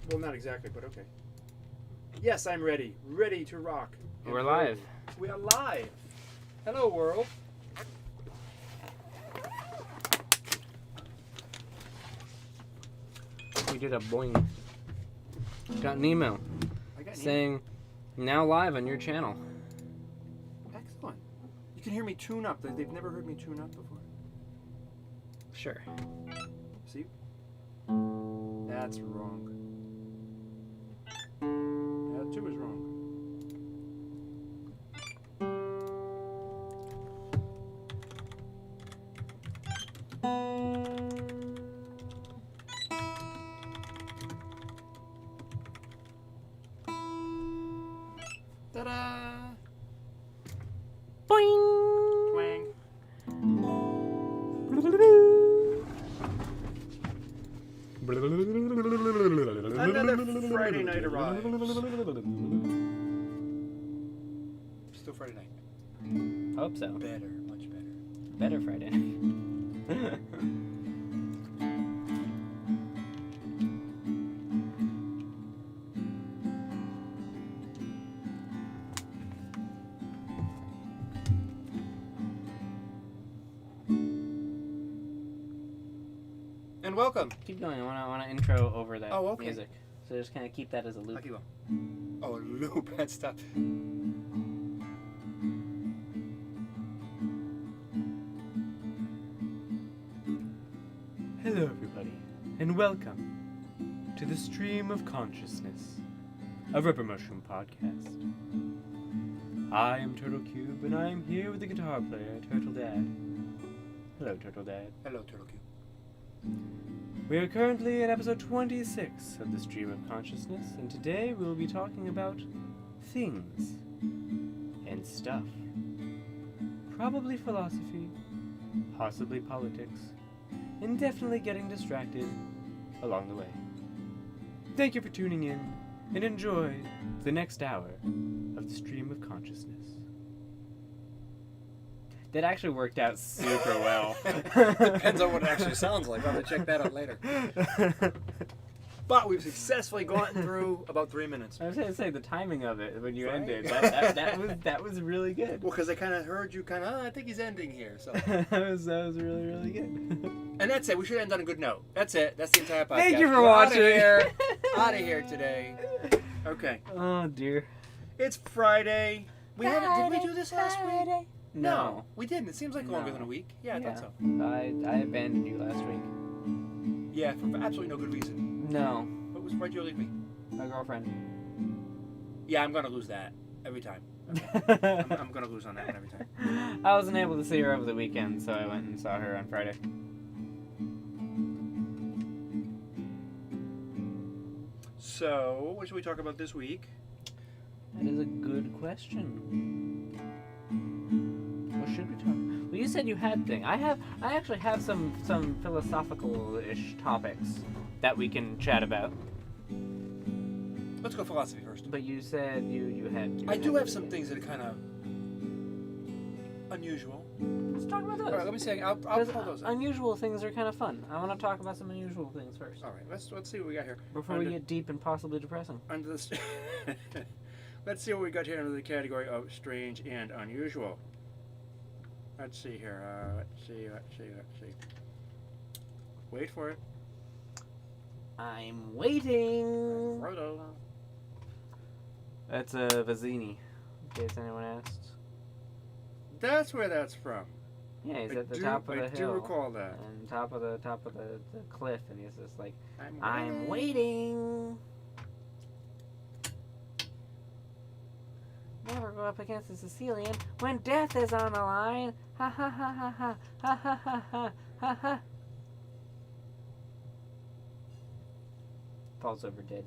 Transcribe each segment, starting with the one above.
Well, not exactly, but okay. Yes, I'm ready. Ready to rock. We're live. We are live. Hello, world. We did a boing. Got an email I got an saying, now live on your channel. email. Excellent. You can hear me tune up. They've never heard me tune up before. Sure. See? That's wrong. That too is wrong. Ta-da! Boing! Twang. Another Friday night arrives. Still Friday night. Hope so. Better, much better. Better Friday night. And welcome. Keep going. I want to intro over that Oh, okay. music. So just kind of keep that as a loop. Lucky one. Oh, a loop. That stuff. Hello, everybody, and welcome to the Stream of Consciousness, a Rubber Mushroom podcast. I am Turtle Cube, and I am here with the guitar player, Turtle Dad. Hello, Turtle Dad. Hello, Turtle Cube. We are currently at episode 26 of the Stream of Consciousness, and today we will be talking about things and stuff. Probably philosophy, possibly politics, and definitely getting distracted along the way. Thank you for tuning in, and enjoy the next hour of the Stream of Consciousness. That actually worked out super well. Depends on what it actually sounds like. I'll have to check that out later. But we've successfully gotten through about 3 minutes. I was going to say the timing of it when you Right. ended. That was really good. Well, because I kind of heard you I think he's ending here. So, that was really, really good. and that's it. We should end on a good note. That's it. That's the entire podcast. Thank you for We're watching. Out of here today. Okay. Oh dear. It's Friday. Did we do this last week? No. We didn't. It seems like longer No. than a week. Yeah, I thought so. I abandoned you last week. Yeah, for absolutely no good reason. No. Why'd you leave me? My girlfriend. Yeah, I'm gonna lose that every time. I'm gonna lose on that one every time. I wasn't able to see her over the weekend, so I went and saw her on Friday. So, what should we talk about this week? That is a good question. What should we talk? Well, you said you had thing. I actually have some philosophical-ish topics that we can chat about. Let's go philosophy first. But you said you had. I do have some things that are kind of unusual. Let's talk about those. All right, let me see. I'll pull those up. Unusual things are kind of fun. I want to talk about some unusual things first. All right, let's see what we got here. Before we get deep and possibly depressing. Under this, let's see what we got here under the category of strange and unusual. Let's see here. Let's see. Wait for it. I'm waiting. Righto. That's a Vizzini, in case anyone asked. That's where that's from. Yeah, he's at the top of the I hill. do recall that. And top of the cliff, and he's just like, I'm waiting. Never go up against a Sicilian when death is on the line. Ha ha ha ha ha ha ha ha ha ha ha. Falls over dead.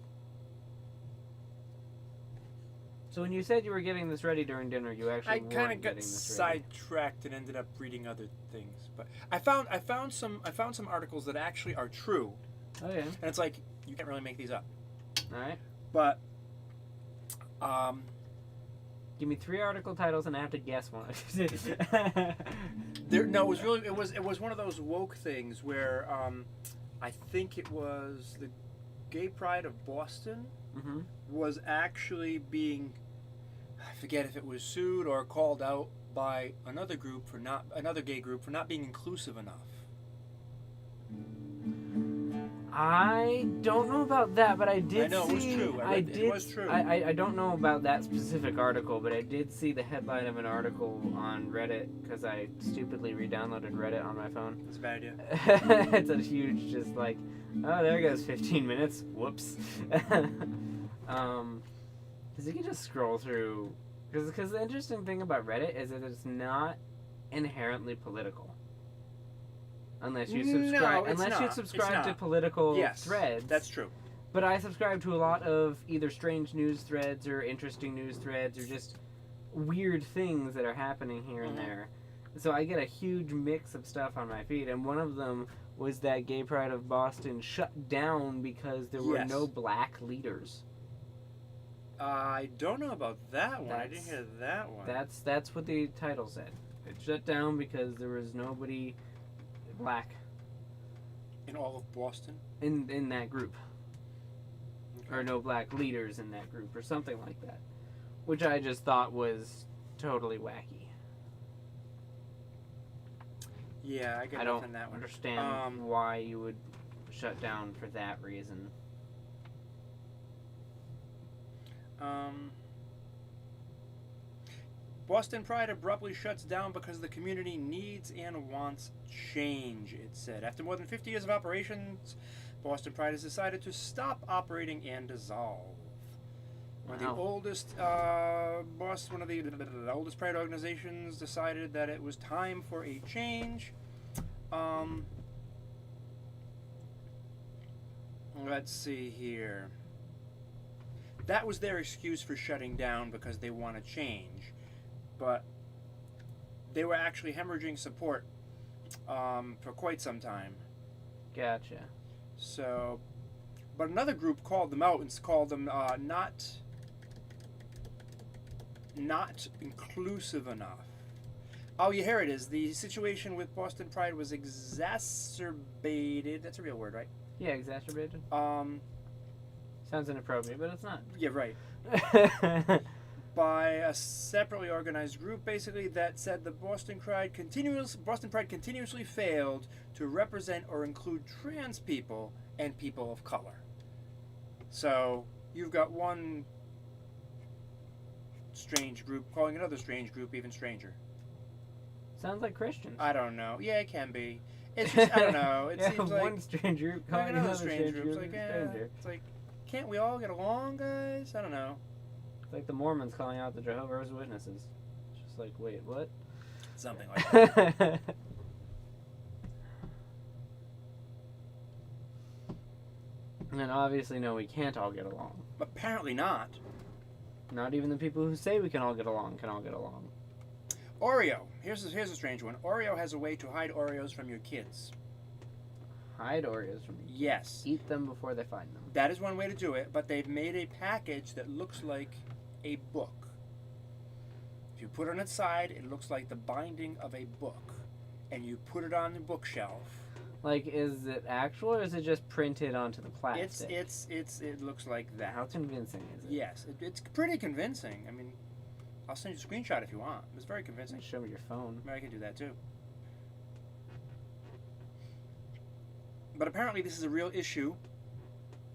So when you said you were getting this ready during dinner, you actually I kind weren't of getting got this ready. sidetracked and ended up reading other things. But I found some articles that actually are true, Oh yeah. and it's like you can't really make these up. All right. But Give me 3 article titles and I have to guess one. it was one of those woke things where I think it was Gay Pride of Boston Mm-hmm. was actually being, I forget if it was sued or called out by another gay group for not being inclusive enough. I don't know about that, but I did I know, it was see. true. It was true. I don't know about that specific article, but I did see the headline of an article on Reddit because I stupidly re-downloaded Reddit on my phone. It's a bad idea. It's a huge, just like, oh, there goes 15 minutes. Whoops. Because you can just scroll through. Because the interesting thing about Reddit is that it's not inherently political. Unless you subscribe, No, it's unless you not. subscribe It's to not. political Yes, threads. that's true. But I subscribe to a lot of either strange news threads or interesting news threads or just weird things that are happening here and Mhm. there. So I get a huge mix of stuff on my feed, and one of them was that Gay Pride of Boston shut down because there were Yes. no black leaders. I don't know about that one. I didn't That's- hear that one. That's what the title said. It shut down because there was nobody black In all of Boston? in that group. Okay. Or no black leaders in that group or something like that, which I just thought was totally wacky. Yeah, I get I nothing don't on that one. understand why you would shut down for that reason. Boston Pride abruptly shuts down because the community needs and wants change, it said. After more than 50 years of operations, Boston Pride has decided to stop operating and dissolve. One of the Wow. oldest one of the oldest Pride organizations decided that it was time for a change. Let's see here. That was their excuse for shutting down because they want to change. But they were actually hemorrhaging support for quite some time. Gotcha. So, but another group called them out and called them not inclusive enough. Oh, yeah, here it is. The situation with Boston Pride was exacerbated. That's a real word, right? Yeah, exacerbated. Sounds inappropriate, but it's not. Yeah, right. By a separately organized group, basically, that said the Boston Pride continuously failed to represent or include trans people and people of color. So you've got one strange group calling another strange group even stranger. Sounds like Christians. I don't know. Yeah, it can be. It's just, I don't know. It yeah, seems like one strange group like calling another another strange strange group. group It's a like, stranger. it's like, can't we all get along, guys? I don't know. It's like the Mormons calling out the Jehovah's Witnesses. It's just like, wait, what? Something like that. And obviously, no, we can't all get along. Apparently not. Not even the people who say we can all get along can all get along. Oreo. Here's a strange one. Oreo has a way to hide Oreos from your kids. Hide Oreos from you. Yes. Eat them before they find them. That is one way to do it, but they've made a package that looks like a book. If you put it on its side, it looks like the binding of a book. And you put it on the bookshelf. Like, is it actual or is it just printed onto the plastic? It looks like that. How convincing is it? Yes, it's pretty convincing. I mean, I'll send you a screenshot if you want. It's very convincing. Show me your phone. I can do that too. But apparently this is a real issue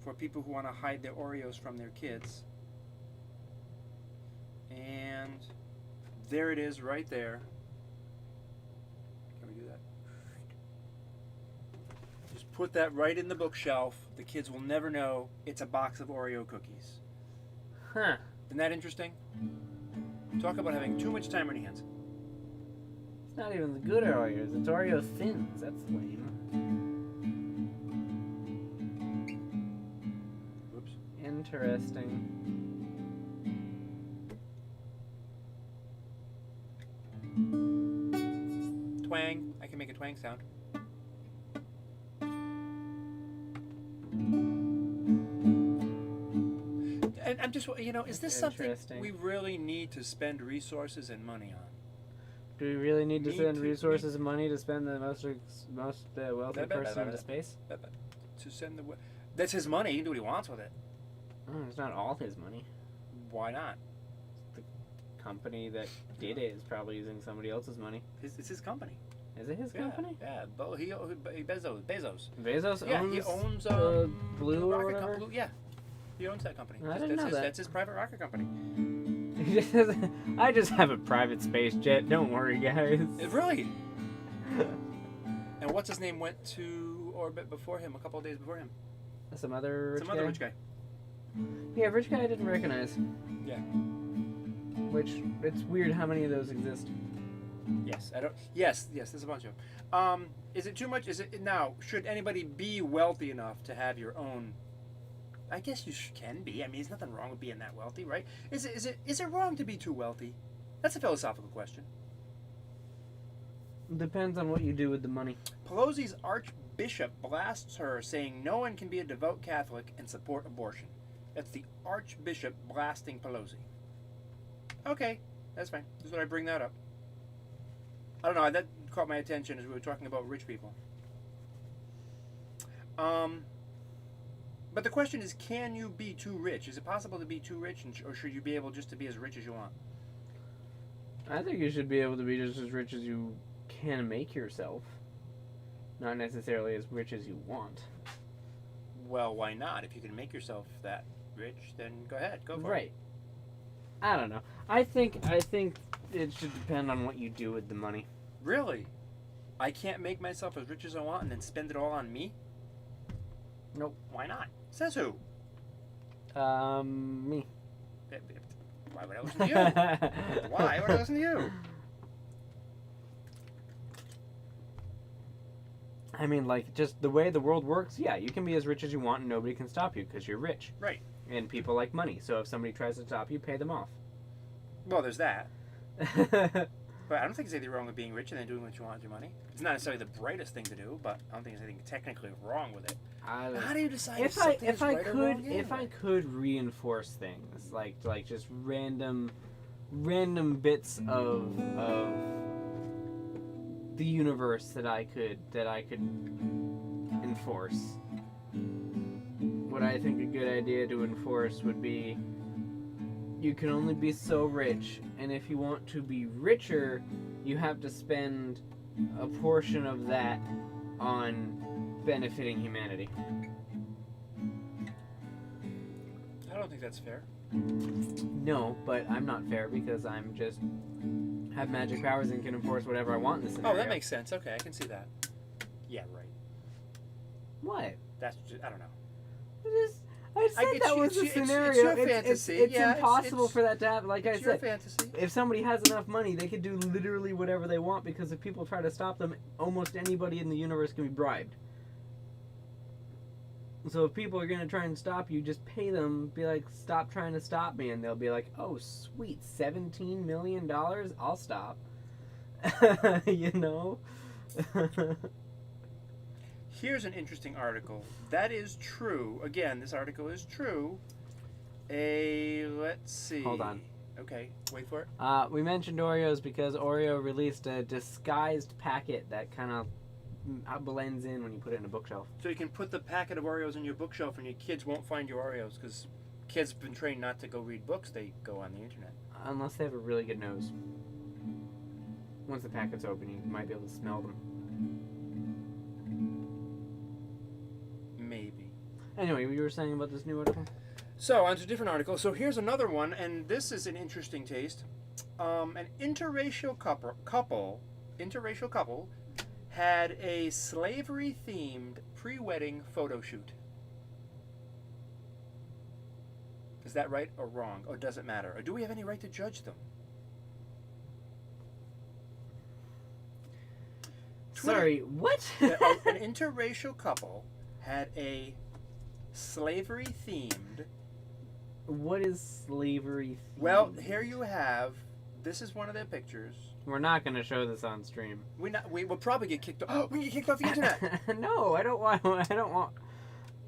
for people who want to hide their Oreos from their kids. And there it is right there. Can we do that? Just put that right in the bookshelf. The kids will never know it's a box of Oreo cookies. Huh. Isn't that interesting? Talk about having too much time on your hands. It's not even the good Oreos. It's Oreo Thins. That's lame. Whoops. Interesting. Twang. I can make a twang sound. And I'm just, is this something Interesting. we really need to spend resources and money on? Do we really need to Need spend to- resources and money to spend the most wealthy Blah, blah, person blah, into blah. space? To send the That's his money. He can do what he wants with it. Oh, it's not all his money. Why not? The company that did it is probably using somebody else's money. It's his company. Is it his company? Yeah. Bezos. Bezos Yeah, owns, he owns Blue or rocket whatever? Blue, yeah, he owns that company. I didn't know that. That's his private rocket company. I just have a private space jet. Don't worry, guys. Really? And what's his name went to orbit before him? A couple of days before him. Some other rich Some guy? other rich guy. Yeah, rich guy I didn't recognize. Yeah. Which, it's weird how many of those exist. Yes, I don't. Yes, there's a bunch of them. Is it too much? Is it now? Should anybody be wealthy enough to have your own? I guess you can be. I mean, there's nothing wrong with being that wealthy, right? Is it wrong to be too wealthy? That's a philosophical question. Depends on what you do with the money. Pelosi's archbishop blasts her, saying no one can be a devout Catholic and support abortion. That's the archbishop blasting Pelosi. Okay, that's fine. Just thought I'd bring that up. I don't know. That caught my attention as we were talking about rich people. But the question is, can you be too rich? Is it possible to be too rich, or should you be able just to be as rich as you want? I think you should be able to be just as rich as you can make yourself. Not necessarily as rich as you want. Well, why not? If you can make yourself that rich, then go ahead. Go for it. Right. I don't know. I think it should depend on what you do with the money. Really? I can't make myself as rich as I want and then spend it all on me? Nope. Why not? Says who? Me. Why would I listen to you? Why would I listen to you? I mean, like, just the way the world works, yeah, you can be as rich as you want and nobody can stop you because you're rich. Right. And people like money, so if somebody tries to stop you, pay them off. Well, there's that. But I don't think there's anything wrong with being rich and then doing what you want with your money. It's not necessarily the brightest thing to do, but I don't think there's anything technically wrong with it. How do you decide if something is right or wrong? If I could reinforce things like just random bits of the universe that I could enforce, what I think a good idea to enforce would be, you can only be so rich, and if you want to be richer, you have to spend a portion of that on benefiting humanity. I don't think that's fair. No, but I'm not fair because I'm just have magic powers and can enforce whatever I want in this scenario. Oh, that makes sense. Okay, I can see that. Yeah, right. What? That's just, I don't know. I said that was the scenario. It's your fantasy. It's Yeah, impossible for that to happen. Like I It's your said, fantasy. if somebody has enough money, they could do literally whatever they want because if people try to stop them, almost anybody in the universe can be bribed. So if people are going to try and stop you, just pay them, be like, stop trying to stop me, and they'll be like, oh, sweet, $17 million? I'll stop. You know? Here's an interesting article. That is true. Again, this article is true. Let's see. Hold on. Okay, wait for it. We mentioned Oreos because Oreo released a disguised packet that kind of blends in when you put it in a bookshelf. So you can put the packet of Oreos in your bookshelf and your kids won't find your Oreos because kids have been trained not to go read books. They go on the internet. Unless they have a really good nose. Once the packet's open, you might be able to smell them. Maybe. Anyway, what you were saying about this new article? So, on to a different article. So here's another one, and this is an interesting taste. An interracial couple had a slavery-themed pre-wedding photo shoot. Is that right or wrong? Or does it matter? Or do we have any right to judge them? Sorry, what? An interracial couple had a slavery-themed... What is slavery themed? Well, here you have... This is one of their pictures. We're not going to show this on stream. We will probably get kicked off. Oh, we get kicked off the internet. No, I don't want.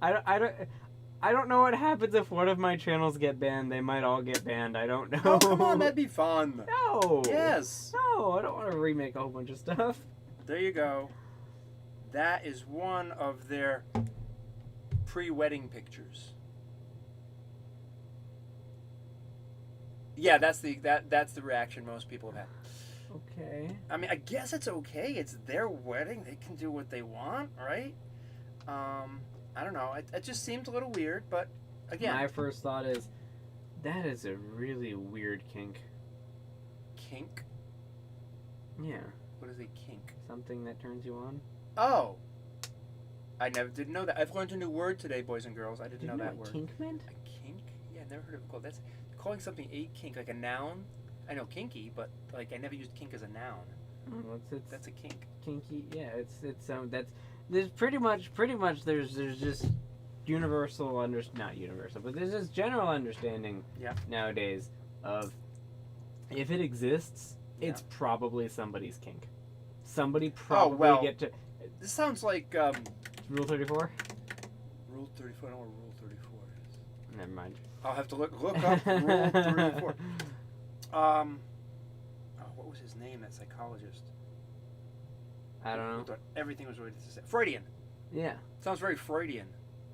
I don't know what happens if one of my channels get banned. They might all get banned. I don't know. Oh, come on, that'd be fun. No. Yes. No, I don't want to remake a whole bunch of stuff. There you go. That is one of their pre-wedding pictures. Yeah, that's the reaction most people have had. Okay. I mean, I guess it's okay. It's their wedding. They can do what they want, right? I don't know. It just seems a little weird, but again, My first thought is, that is a really weird kink. kink. Yeah. What is a kink? Something that turns you on. Oh, I didn't know that. I've learned a new word today, boys and girls. I didn't know that what word. kink meant? A kink? Yeah, I've never heard of it called. That's calling something a kink, like a noun. I know kinky, but like I never used kink as a noun. Oh, it's That's a kink. kinky. Yeah, it's that's there's pretty much there's just universal not universal, but there's this general understanding Yeah. nowadays of if it exists, it's probably somebody's kink. Somebody probably well. get to This sounds like Rule 34. Rule 34. I don't know what Rule 34 is. Never mind. I'll have to look up Rule 34. What was his name? That psychologist. I don't Who know. thought everything was related to sex. Freudian. Yeah. Sounds very Freudian.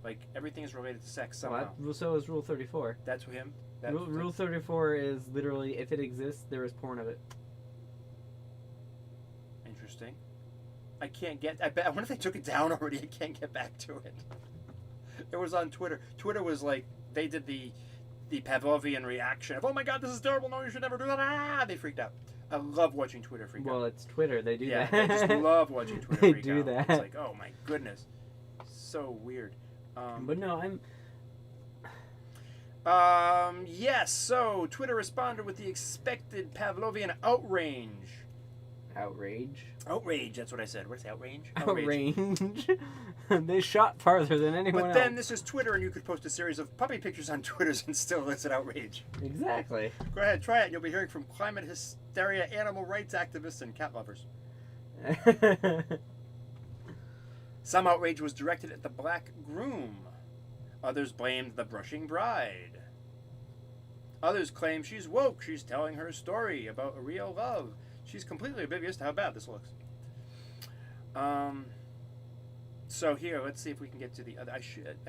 Like everything is related to sex somehow. What? So is Rule 34. That's him. Rule 34 is literally if it exists, there is porn of it. Interesting. I can't get. I wonder if they took it down already. I can't get back to it. It was on Twitter. Twitter was like they did the Pavlovian reaction of, "Oh my God, this is terrible! No, you should never do that!" Ah, they freaked out. I love watching Twitter freak out. Well, it's Twitter. They do Yeah, that. I just love watching Twitter They freak do out. that. It's like, oh my goodness, so weird. But no, Yes. So Twitter responded with the expected Pavlovian outrage. Outrage. Outrage. That's what I said. What's outrage? Outrage. They shot farther than anyone But else. then this is Twitter, and you could post a series of puppy pictures on Twitters and still elicit outrage. Exactly. Go ahead, try it, and you'll be hearing from climate hysteria, animal rights activists, and cat lovers. Some outrage was directed at the black groom. Others blamed the brushing bride. Others claim she's woke. She's telling her story about a real love. She's completely oblivious to how bad this looks. So here, let's see if we can get to the other. I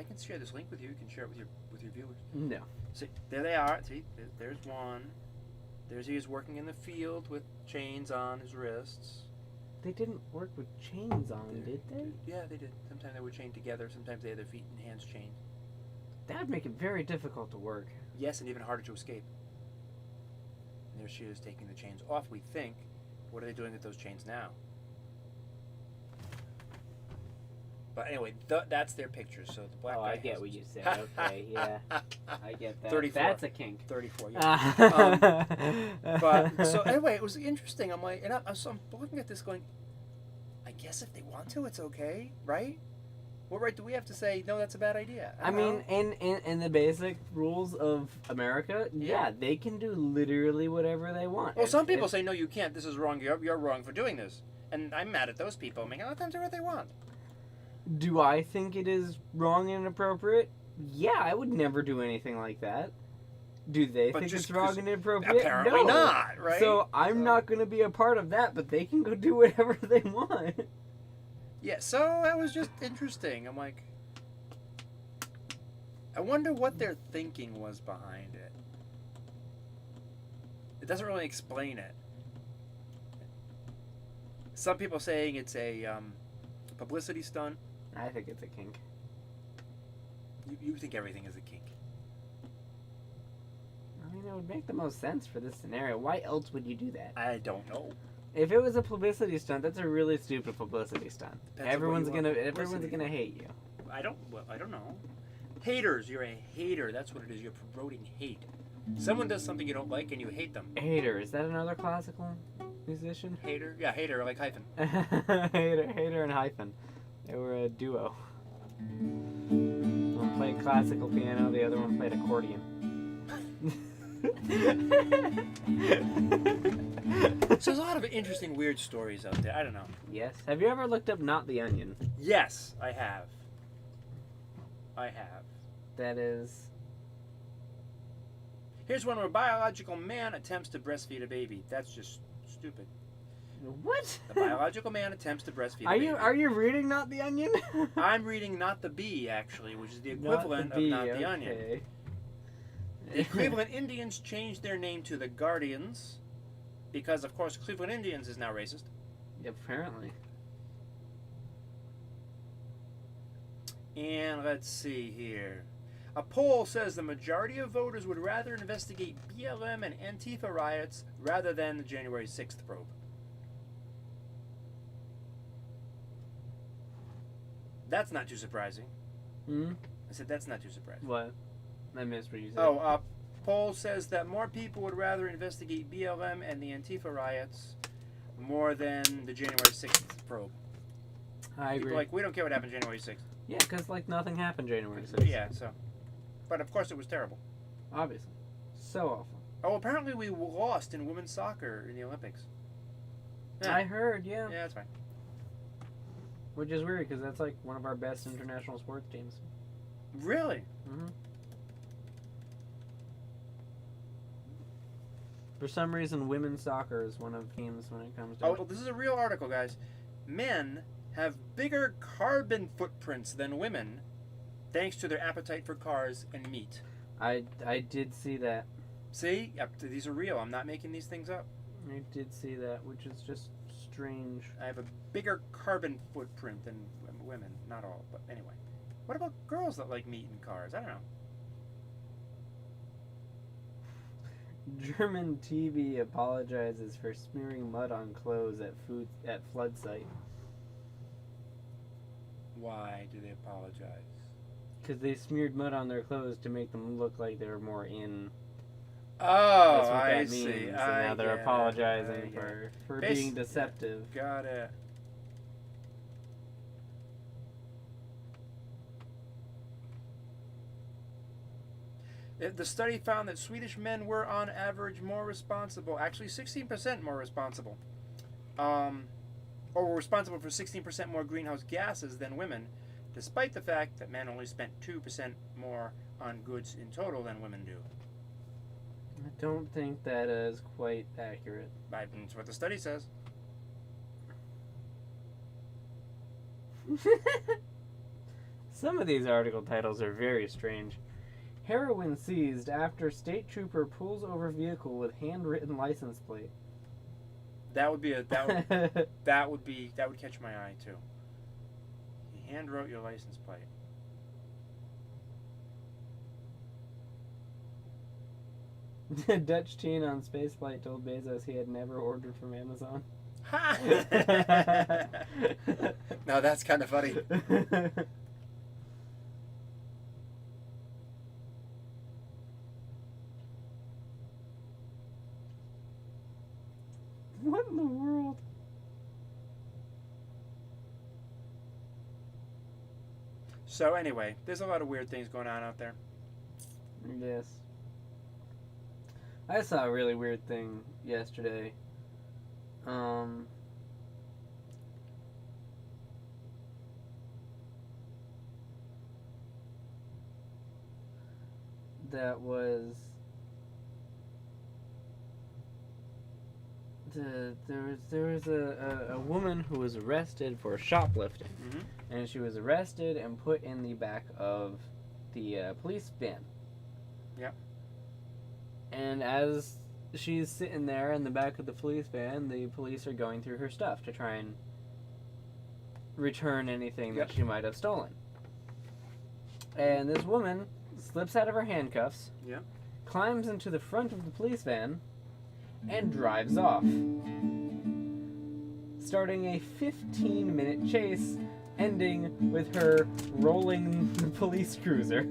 can share this link with you. You can share it with your viewers. No. See, there they are. See, there's one. He is working in the field with chains on his wrists. They didn't work with chains on, did they? Yeah, they did. Sometimes they were chained together. Sometimes they had their feet and hands chained. That would make it very difficult to work. Yes, and even harder to escape. And there she is taking the chains off, we think. What are they doing with those chains now? But anyway, that's their pictures. So the black guy I get has what you his- said. Okay, yeah. I get that. 34. That's a kink. 34, yeah. But But so anyway, it was interesting. I'm like, and so I'm looking at this going, I guess if they want to, it's okay, right? What right do we have to say? No, that's a bad idea. I mean, in the basic rules of America, yeah, they can do literally whatever they want. Well, some people say no, you can't. This is wrong. You're wrong for doing this, and I'm mad at those people. I'm like, let them do what they want. Do I think it is wrong and inappropriate? Yeah, I would never do anything like that. Do they But think just it's wrong 'cause- and inappropriate? Apparently No. not, right? So I'm not going to be a part of that, but they can go do whatever they want. Yeah, so that was just interesting. I'm like, I wonder what their thinking was behind it. It doesn't really explain it. Some people saying it's a publicity stunt. I think it's a kink. You think everything is a kink. I mean, it would make the most sense for this scenario. Why else would you do that? I don't know. If it was a publicity stunt, that's a really stupid publicity stunt. Depends on Everyone's what you want everyone's publicity gonna hate you. I don't know. Haters. You're a hater. That's what it is. You're promoting hate. Someone does something you don't like and you hate them. Hater, is that another classical musician? Hater? Yeah, hater, like hyphen. Hater and Hyphen. They were a duo. One played classical piano, the other one played accordion. So there's a lot of interesting, weird stories out there. I don't know. Yes. Have you ever looked up Not the Onion? Yes, I have. That is... Here's one where a biological man attempts to breastfeed a baby. That's just stupid. What? The biological man attempts to breastfeed a Are baby. you reading Not the Onion? I'm reading Not the Bee, actually, which is the equivalent Not the of Not the Onion. okay. The Cleveland Indians changed their name to the Guardians because, of course, Cleveland Indians is now racist. Apparently. And let's see here. A poll says the majority of voters would rather investigate BLM and Antifa riots rather than the January 6th probe. That's not too surprising. Hmm? I said that's not too surprising. What? I missed what you said. Oh, poll says that more people would rather investigate BLM and the Antifa riots more than the January 6th probe. I People agree. are like, we don't care what happened January 6th. Yeah, because, like, nothing happened January 6th. Yeah, so. But of course it was terrible. Obviously. So awful. Oh, apparently we lost in women's soccer in the Olympics. Yeah. I heard, yeah. Yeah, that's fine. Which is weird, because that's, like, one of our best international sports teams. Really? Mm-hmm. For some reason, women's soccer is one of the teams when it comes to... Oh, well, this is a real article, guys. Men have bigger carbon footprints than women thanks to their appetite for cars and meat. I did see that. See? Yep, these are real. I'm not making these things up. I did see that, which is just strange. I have a bigger carbon footprint than women. Not all, but anyway. What about girls that like meat and cars? I don't know. German TV apologizes for smearing mud on clothes at flood site. Why do they apologize? Because they smeared mud on their clothes to make them look like they were more in. Oh, That's what I that see. means. And I now they're get it. apologizing I get it. for Bas- being deceptive. Got it. The study found that Swedish men were, on average, more responsible. Actually, 16% more responsible. Or were responsible for 16% more greenhouse gases than women, despite the fact that men only spent 2% more on goods in total than women do. I don't think that is quite accurate. That's what the study says. Some of these article titles are very strange. Heroin seized after state trooper pulls over vehicle with handwritten license plate. That would catch my eye too. He hand wrote your license plate. Dutch teen on spaceflight told Bezos he had never ordered from Amazon. Ha! No, that's kind of funny. What in the world? So anyway, there's a lot of weird things going on out there. Yes. I saw a really weird thing yesterday. That was there was a woman who was arrested for shoplifting, Mm-hmm. and she was arrested and put in the back of the police van. Yep. And as she's sitting there in the back of the police van, the police are going through her stuff to try and return anything Yep. that she might have stolen. And this woman slips out of her handcuffs, Yep. climbs into the front of the police van, and drives off, starting a 15-minute chase, ending with her rolling the police cruiser.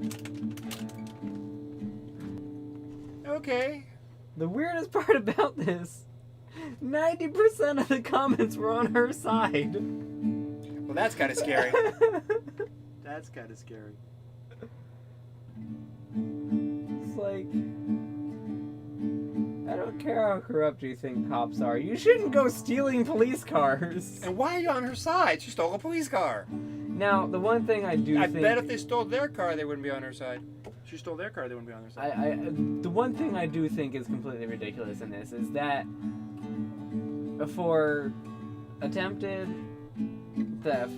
Okay. The weirdest part about this, 90% of the comments were on her side. Well, that's kind of scary. That's kind of scary. It's like, I don't care how corrupt you think cops are. You shouldn't go stealing police cars. And why are you on her side? She stole a police car. Now, the one thing I do I think... bet if they stole their car, they wouldn't be on her side. She stole their car, they wouldn't be on her side. the one thing I do think is completely ridiculous in this is that for attempted theft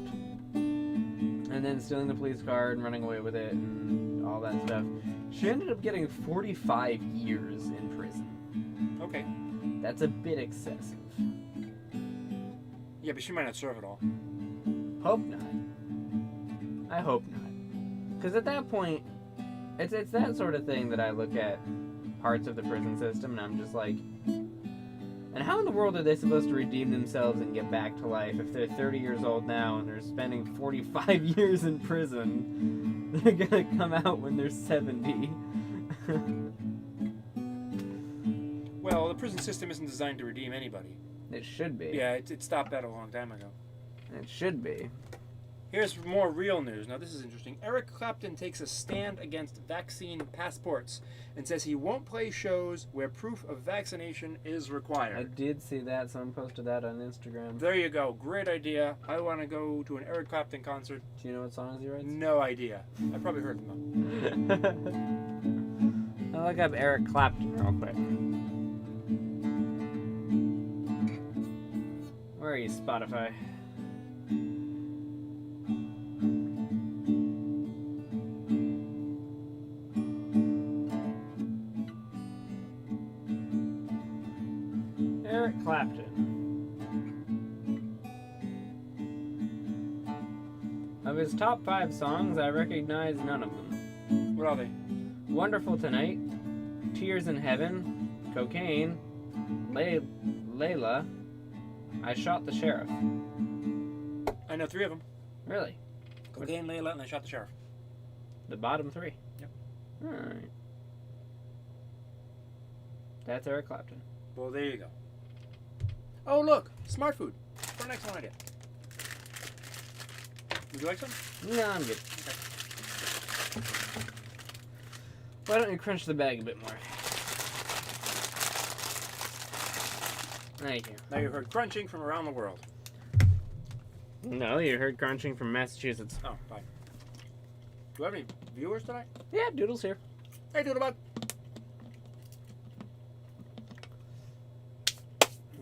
and then stealing the police car and running away with it and all that stuff. She ended up getting 45 years in prison. Okay. That's a bit excessive. Yeah, but she might not serve it all. Hope not. I hope not. Because at that point, it's that sort of thing that I look at parts of the prison system and I'm just like, and how in the world are they supposed to redeem themselves and get back to life if they're 30 years old now and they're spending 45 years in prison? They're gonna come out when they're 70. Well, the prison system isn't designed to redeem anybody. It should be. Yeah, it stopped that a long time ago. It should be. Here's more real news. Now, this is interesting. Eric Clapton takes a stand against vaccine passports and says he won't play shows where proof of vaccination is I required. did see that. Someone posted that on Instagram. There you go. Great idea. I want to go to an Eric Clapton concert. Do you know what songs he writes? No idea. I probably heard them though. I'll look up Eric Clapton real quick. Where are you, Spotify? Eric Clapton. Of his top 5 songs, I recognize none of them. What are they? Wonderful Tonight, Tears in Heaven, Cocaine, Layla, I Shot the Sheriff. I know 3 of them. Really? Cocaine, Layla, and I Shot the Sheriff. The bottom 3? Yep. Alright. That's Eric Clapton. Well, there you go. Oh, look. Smart food. For an excellent idea. Would you like some? No, I'm good. Okay. Why don't you crunch the bag a bit more? Thank you. Now you heard crunching from around the world. No, you heard crunching from Massachusetts. Oh, fine. Do we have any viewers tonight? Yeah, Doodle's here. Hey, Doodlebug.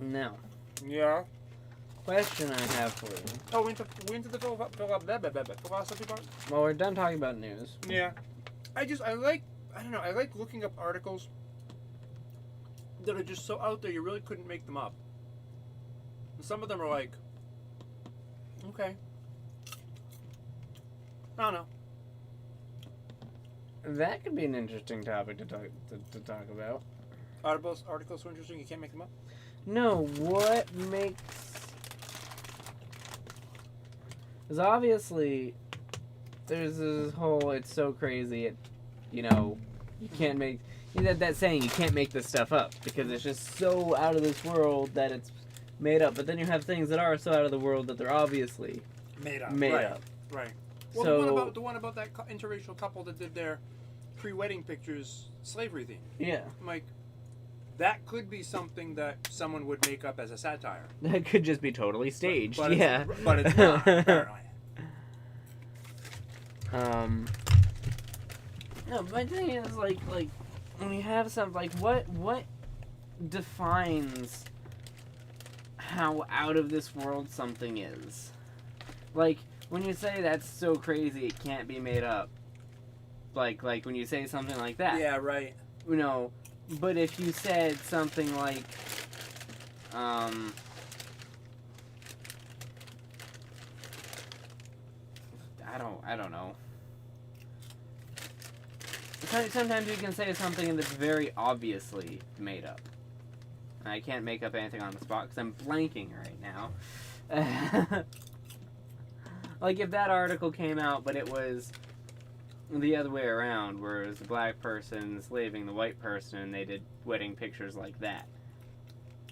Now, Yeah. question I have for you. Oh, we into the philosophy part? Well, we're done talking about news. Yeah. I like looking up articles that are just so out there you really couldn't make them up. And some of them are like, okay. I don't know. That could be an interesting topic to talk about. Articles so interesting you can't make them up? No, what makes... Because obviously, there's this whole, it's so crazy, you can't make... That saying, you can't make this stuff up, because it's just so out of this world that it's made up. But then you have things that are so out of the world that they're obviously Made up. Right. Well, So- the one about that interracial couple that did their pre-wedding pictures slavery theme. Yeah. I'm like, that could be something that someone would make up as a satire. That could just be totally staged, But yeah. but it's not, apparently. No, my thing is, like, when you have something, like, what defines how out of this world something is? Like, when you say that's so crazy it can't be made up, like when you say something like that, Yeah, right. but if you said something like, I don't know. Sometimes you can say something that's very obviously made up. And I can't make up anything on the spot because I'm blanking right now. Like if that article came out, but it was the other way around, where it was the black person enslaving the white person, and they did wedding pictures like that.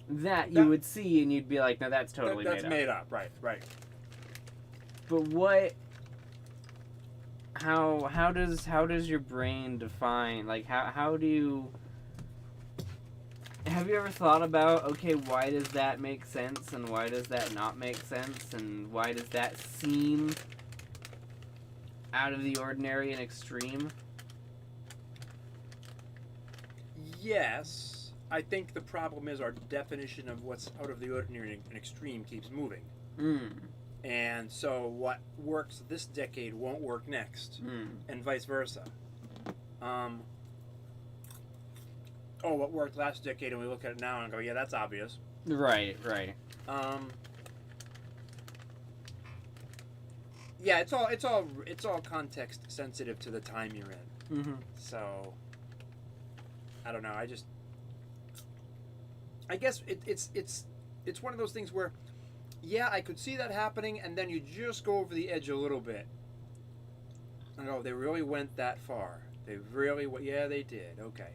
That you would see, and you'd be like, "No, that's totally That's made up." Right. But what? How does your brain define, like, how do you... Have you ever thought about, okay, why does that make sense, and why does that not make sense, and why does that seem out of the ordinary and extreme? Yes. I think the problem is our definition of what's out of the ordinary and extreme keeps moving. Mm. And so what works this decade won't work next, and vice versa. What worked last decade, and we look at it now and go, yeah, that's obvious. Right. Yeah, it's all context sensitive to the time you're in. Mm-hmm. So I don't know. I guess it's one of those things where, yeah, I could see that happening, and then you just go over the edge a little bit. And go, they really went that far. They really went. Yeah, they did. Okay.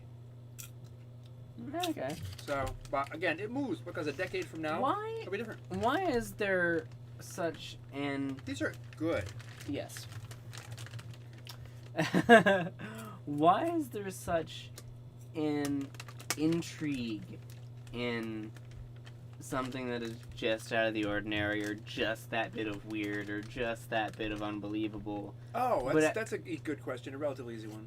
Okay. So, but again, it moves because a decade from now, Why? it'll be different. Why is there such an These are good. yes? Why is there such an intrigue in something that is just out of the ordinary, or just that bit of weird, or just that bit of unbelievable? Oh, But that's a good question. A relatively easy one.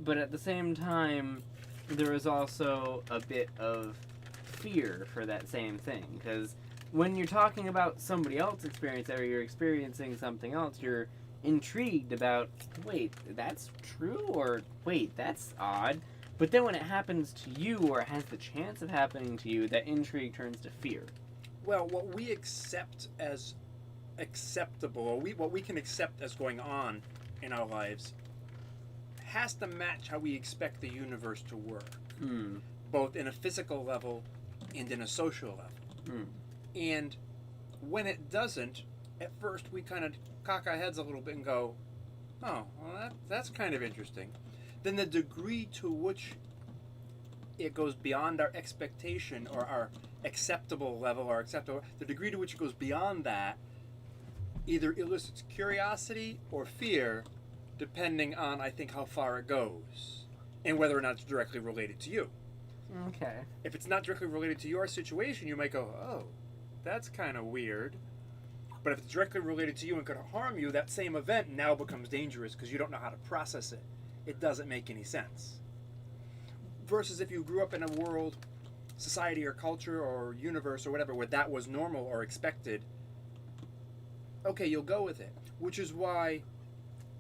But at the same time, there is also a bit of fear for that same thing, because when you're talking about somebody else's experience, or you're experiencing something else, you're intrigued about, wait, that's true, or wait, that's odd. But then when it happens to you, or has the chance of happening to you, that intrigue turns to fear. Well, what we accept as acceptable, or what we can accept as going on in our lives, has to match how we expect the universe to work, both in a physical level and in a social level. And when it doesn't, at first we kind of cock our heads a little bit and go, oh, well, that's kind of interesting. Then the degree to which it goes beyond our expectation, or our acceptable level, the degree to which it goes beyond that either elicits curiosity or fear, depending on, I think, how far it goes and whether or not it's directly related to you. Okay. If it's not directly related to your situation, you might go, oh, that's kind of weird. But if it's directly related to you and could harm you, that same event now becomes dangerous because you don't know how to process it. It doesn't make any sense. Versus if you grew up in a world, society or culture or universe or whatever, where that was normal or expected, okay, you'll go with it. Which is why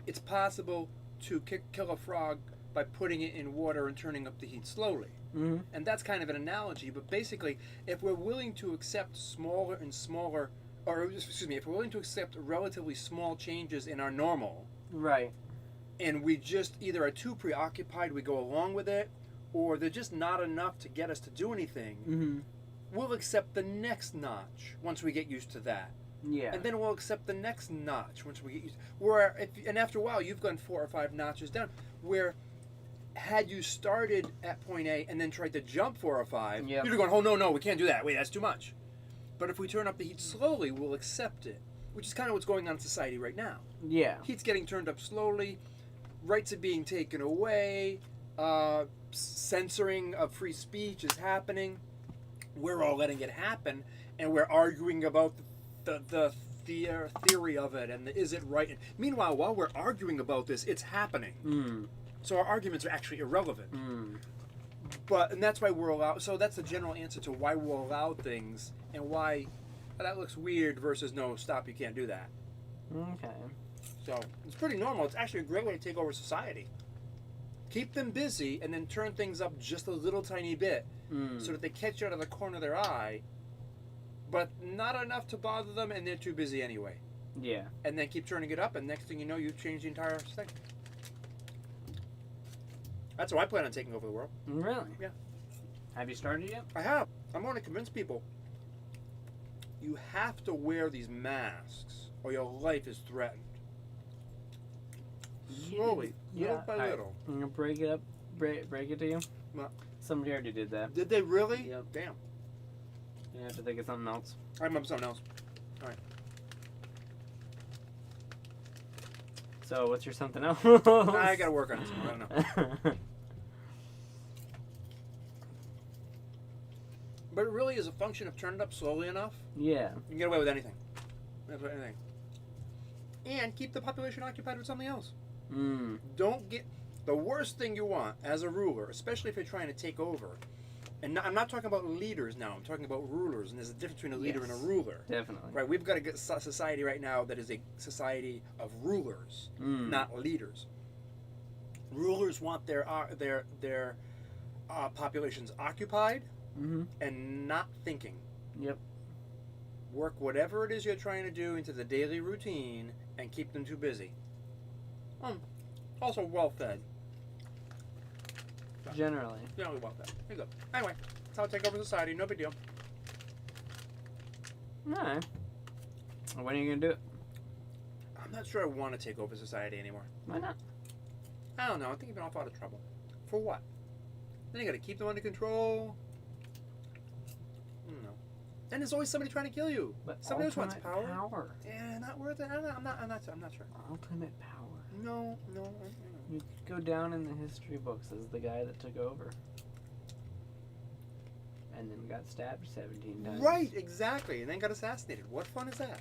it's possible to kill a frog by putting it in water and turning up the heat slowly. Mm-hmm. And that's kind of an analogy, but basically, if we're willing to accept smaller and smaller, if we're willing to accept relatively small changes in our normal, Right. and we just either are too preoccupied, we go along with it, or they're just not enough to get us to do anything, Mm-hmm. we'll accept the next notch once we get used to that. Yeah. And then we'll accept the next notch once we get used. And after a while, you've gone 4 or 5 notches down. Where, had you started at point A and then tried to jump 4 or 5, Yep. you'd be going, oh no, we can't do that. Wait, that's too much. But if we turn up the heat slowly, we'll accept it, which is kind of what's going on in society right now. Yeah. Heat's getting turned up slowly, rights are being taken away, censoring of free speech is happening. We're all letting it happen, and we're arguing about the theory of it and is it right. And meanwhile, while we're arguing about this, it's happening. Mm. So our arguments are actually irrelevant. Mm. And that's why we're allowed. So that's the general answer to why we'll allow things and why that looks weird versus no, stop, you can't do that. Okay. So it's pretty normal. It's actually a great way to take over society. Keep them busy and then turn things up just a little tiny bit so that they catch you out of the corner of their eye, but not enough to bother them, and they're too busy anyway. Yeah. And then keep turning it up, and next thing you know, you've changed the entire thing. That's how I plan on taking over the world. Really? Yeah. Have you started yet? I have. I'm going to convince people. You have to wear these masks, or your life is threatened. Slowly, little by Alright. little. I'm gonna break it up. Break it to you. What? Somebody already did that. Did they really? Yep. Damn. You have to think of something else. I remember something else. So what's your something else? I gotta work on it. I don't know. But it really is a function of turning it up slowly enough. Yeah. You can get away with anything. Anything. And keep the population occupied with something else. Mm. Don't get the worst thing you want as a ruler, especially if you're trying to take over And I'm not talking about leaders now. I'm talking about rulers, and there's a difference between a leader and a Yes. ruler. Definitely. Right? We've got a society right now that is a society of rulers, not leaders. Rulers want their populations occupied Mm-hmm. and not thinking. Yep. Work whatever it is you're trying to do into the daily routine and keep them too busy. Also well fed. Generally. Generally well fed. There you go. Anyway, that's how I take over society. No big deal. Alright. When are you gonna do it? I'm not sure I want to take over society anymore. Why not? I don't know. I think you've been off a lot of trouble. For what? Then you got to keep them under control. I don't know. And there's always somebody trying to kill you. But Somebody else wants ultimate power. Yeah, not worth it. I'm not sure. Ultimate power. No. You could go down in the history books as the guy that took over. And then got stabbed 17 times. Right, exactly. And then got assassinated. What fun is that?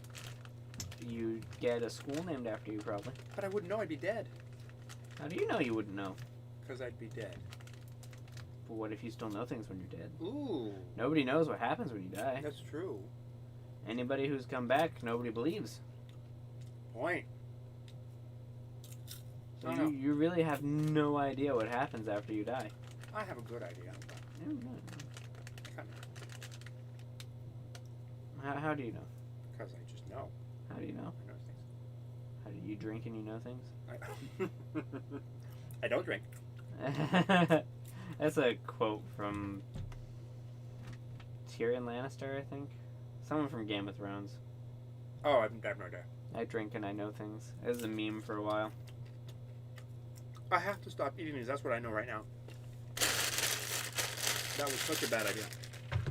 You get a school named after you, probably. But I wouldn't know. I'd be dead. How do you know you wouldn't know? Because I'd be dead. But what if you still know things when you're dead? Ooh. Nobody knows what happens when you die. That's true. Anybody who's come back, nobody believes. Point. So I don't know. you really have no idea what happens after you die. I have a good idea. You don't know. Kind How do you know? Because I just know. How do you know? I know things. How do you drink and you know things? I don't drink. That's a quote from Tyrion Lannister, I think. Someone from Game of Thrones. Oh, I have no idea. I drink and I know things. It was a meme for a while. I have to stop eating these. That's what I know right now. That was such a bad idea.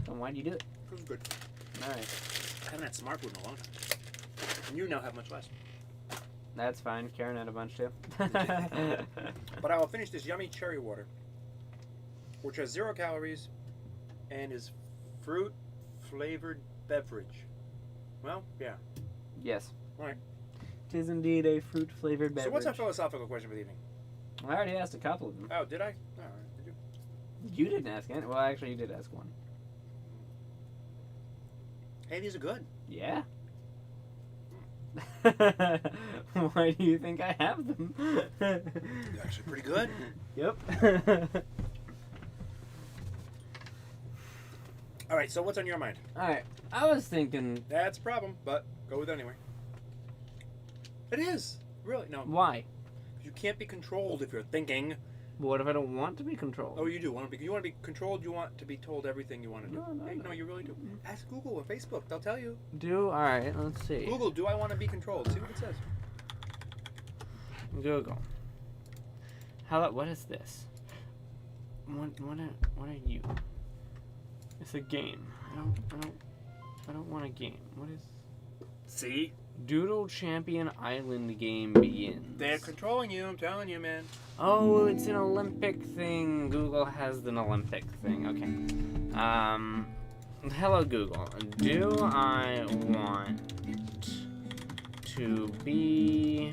Then why do you do it? It was good. Alright. I haven't had smart food in a long time. And you now have much less. That's fine. Karen had a bunch too. But I will finish this yummy cherry water, which has 0 calories and is fruit flavored beverage. Well, yeah. Yes. Alright. It is indeed a fruit flavored beverage. So what's our philosophical question for the evening? I already asked a couple of them. Oh, did I? All right. Did you? You didn't ask any. Well, actually, you did ask one. Hey, these are good. Yeah. Why do you think I have them? They're actually pretty good. Yep. All right. So what's on your mind? Alright, I was thinking, That's a problem, but go with it anyway. It is. Really? No. why? You can't be controlled if you're thinking. What if I don't want to be controlled? Oh, you do. You want to be controlled. You want to be told everything you want to do. No, Hey, no. you really do. Ask Google or Facebook. They'll tell you. Alright, let's see. Google, do I want to be controlled? See what it says. Google. What is this? What are you? It's a game. I don't want a game. What is See? Doodle Champion Island game begins. They're controlling you. I'm telling you, man. Oh, it's an Olympic thing. Google has an Olympic thing. Okay. Hello, Google. Do I want to be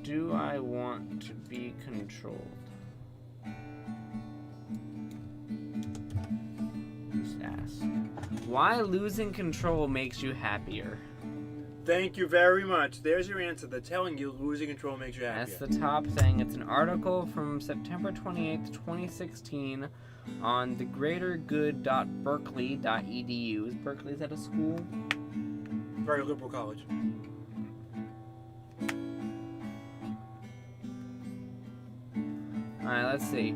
Do I want to be controlled? Just ask. Why losing control makes you happier? Thank you very much. There's your answer. They're telling you losing control makes you happier. That's the top thing. It's an article from September 28th, 2016 on thegreatergood.berkeley.edu. Is Berkeley, is that a school? Very liberal college. Alright, let's see.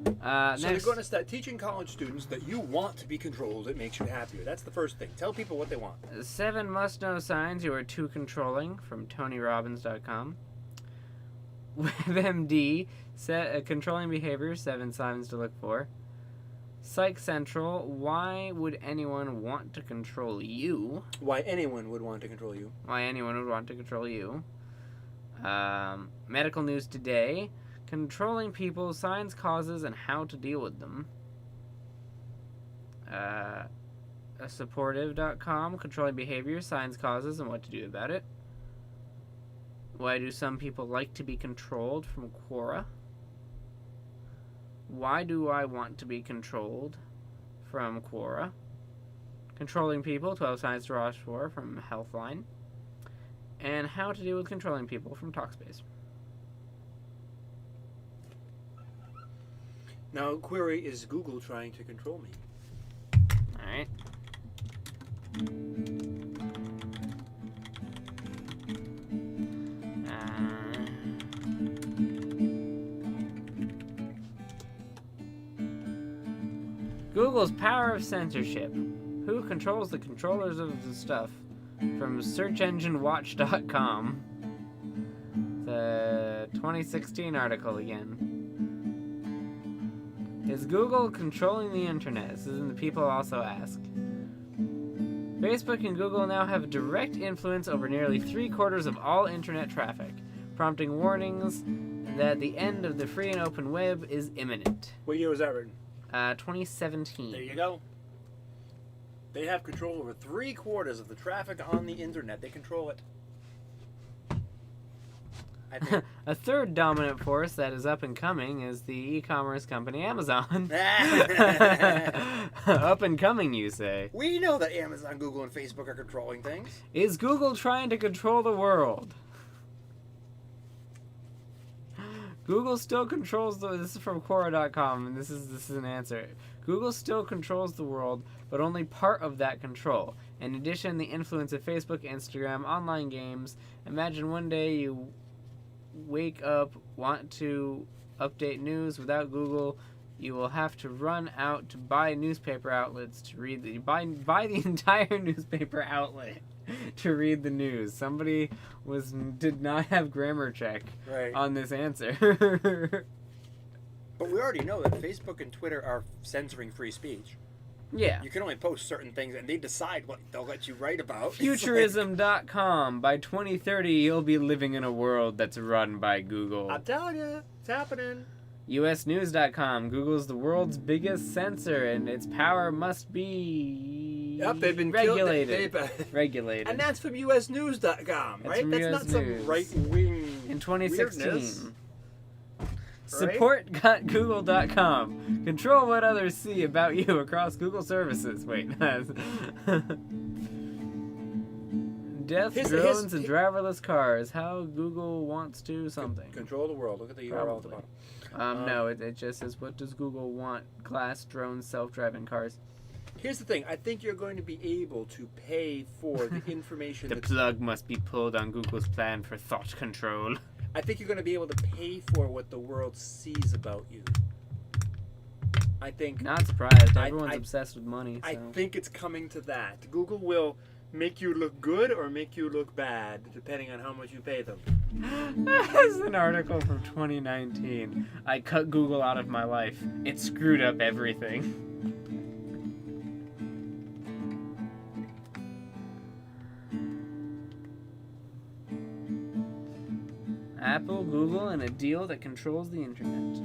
So they're Next, going to start teaching college students that you want to be controlled. It makes you happier. That's the first thing. Tell people what they want. 7 must-know signs you are too controlling from TonyRobbins.com. WebMD, controlling behavior, 7 signs to look for. Psych Central, why would anyone want to control you? Why anyone would want to control you. Why anyone would want to control you. Medical News Today, controlling people, signs, causes, and how to deal with them. Supportive.com, controlling behavior, signs, causes, and what to do about it. Why do some people like to be controlled from Quora? Why do I want to be controlled from Quora? Controlling people, 12 signs to watch for from Healthline. And how to deal with controlling people from Talkspace. Now, query, is Google trying to control me? Alright. Google's power of censorship. Who controls the controllers of the stuff? From SearchEngineWatch.com. The 2016 article again. Is Google controlling the internet? This is in the People Also Ask. Facebook and Google now have direct influence over nearly 3/4 of all internet traffic, prompting warnings that the end of the free and open web is imminent. What year was that written? 2017. There you go. They have control over 3/4 of the traffic on the internet. They control it. I think. A third dominant force that is up and coming is the e-commerce company Amazon. Up and coming, you say? We know that Amazon, Google, and Facebook are controlling things. Is Google trying to control the world? Google still controls the... This is from Quora.com, and this is an answer. Google still controls the world, but only part of that control. In addition, the influence of Facebook, Instagram, online games. Imagine one day you wake up, want to update news without Google. You will have to run out to buy newspaper outlets to read the... Buy the entire newspaper outlet to read the news. Somebody did not have grammar check on this answer. But we already know that Facebook and Twitter are censoring free speech. Yeah. You can only post certain things, and they decide what they'll let you write about. Futurism.com. By 2030, you'll be living in a world that's run by Google. I'm telling you, it's happening. USnews.com. Google's the world's biggest censor, and its power must be Yep, they've been regulated. Regulated. And that's from USnews.com, right? That's not News. some right-wing in 2016. weirdness. Support.google.com. Control what others see about you across Google services. Wait. Death, drones, and driverless cars. How Google wants to something. Control the world. Look at the URL at the bottom. No, it just says, what does Google want? Glass, drones, self-driving cars. Here's the thing. I think you're going to be able to pay for the information. The plug must be pulled on Google's plan for thought control. I think you're going to be able to pay for what the world sees about you. I think... Not surprised. Everyone's obsessed with money. So. I think it's coming to that. Google will make you look good or make you look bad, depending on how much you pay them. That's an article from 2019. I cut Google out of my life. It screwed up everything. Apple, Google, and a deal that controls the internet.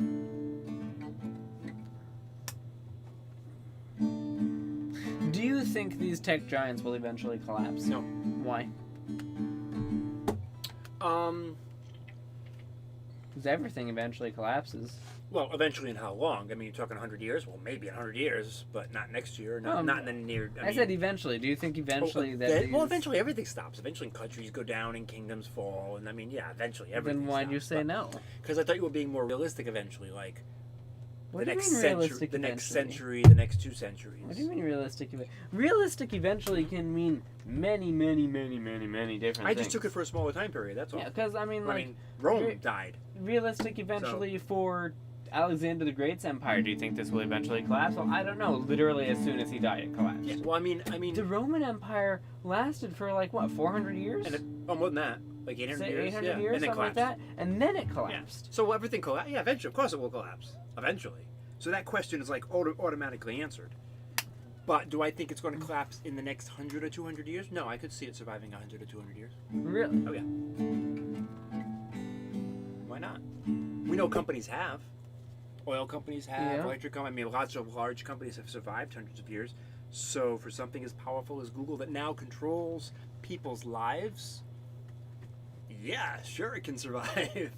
Do you think these tech giants will eventually collapse? No. Why? Because everything eventually collapses. Well, eventually, in how long? I mean, you're talking 100 years? Well, maybe 100 years, but not next year. Not in the near... I said eventually. Do you think eventually Well, eventually everything stops. Eventually countries go down and kingdoms fall. And I mean, yeah, eventually everything Then why stops. do you say no? Because I thought you were being more realistic eventually. Like, What the do you next mean century, realistic the next eventually? century, the next 2 centuries. What do you mean realistic? Realistic eventually can mean many different I things. just took it for a smaller time period, that's all. Yeah, because I mean, Rome died. Realistic eventually for Alexander the Great's empire. Do you think this will eventually collapse? Well, I don't know. Literally, as soon as he died, it collapsed. Yeah, well, I mean... The Roman Empire lasted for, like, what, 400 years? More than that. Like 800 years? 800 yeah. years, And then something like collapsed. that. And then it collapsed. Yeah. So everything collapsed. Yeah, eventually. Of course it will collapse. Eventually. So that question is, like, automatically answered. But do I think it's going to collapse in the next 100 or 200 years? No, I could see it surviving 100 or 200 years. Really? Oh, yeah. Why not? We know companies have. Oil companies have, electric companies. I mean, lots of large companies have survived hundreds of years. So for something as powerful as Google that now controls people's lives, yeah, sure, it can survive.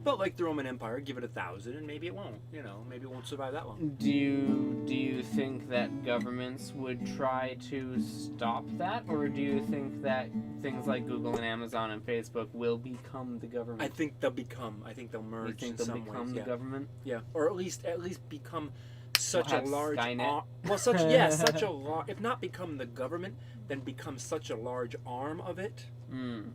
But like the Roman Empire, give it 1,000 and maybe it won't. You know, maybe it won't survive that long. Do you think that governments would try to stop that, or do you think that things like Google and Amazon and Facebook will become the government? I think they'll merge. You think in they'll some become ways, the yeah. government? Yeah, or at least become such We'll a have large Skynet. such a large, if not become the government, then become such a large arm of it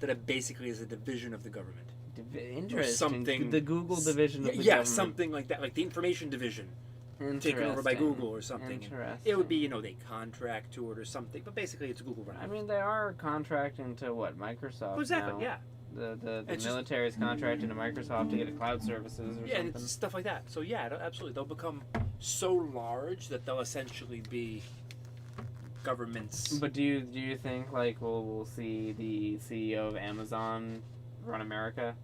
that it basically is a division of the government. Interesting. something- The Google division of the Yeah, government. something like that, like the information division taken over by Interesting. Google or something. Interesting. It would be, you know, they contract to it or something, but basically it's Google running. I mean, they are contracting to what, Microsoft? exactly, now. yeah. The It's just- military's contracting to Microsoft to get cloud services or Yeah, and something. it's stuff like that. So yeah, absolutely, they'll become so large that they'll essentially be governments. But do you think like we'll see the CEO of Amazon run America?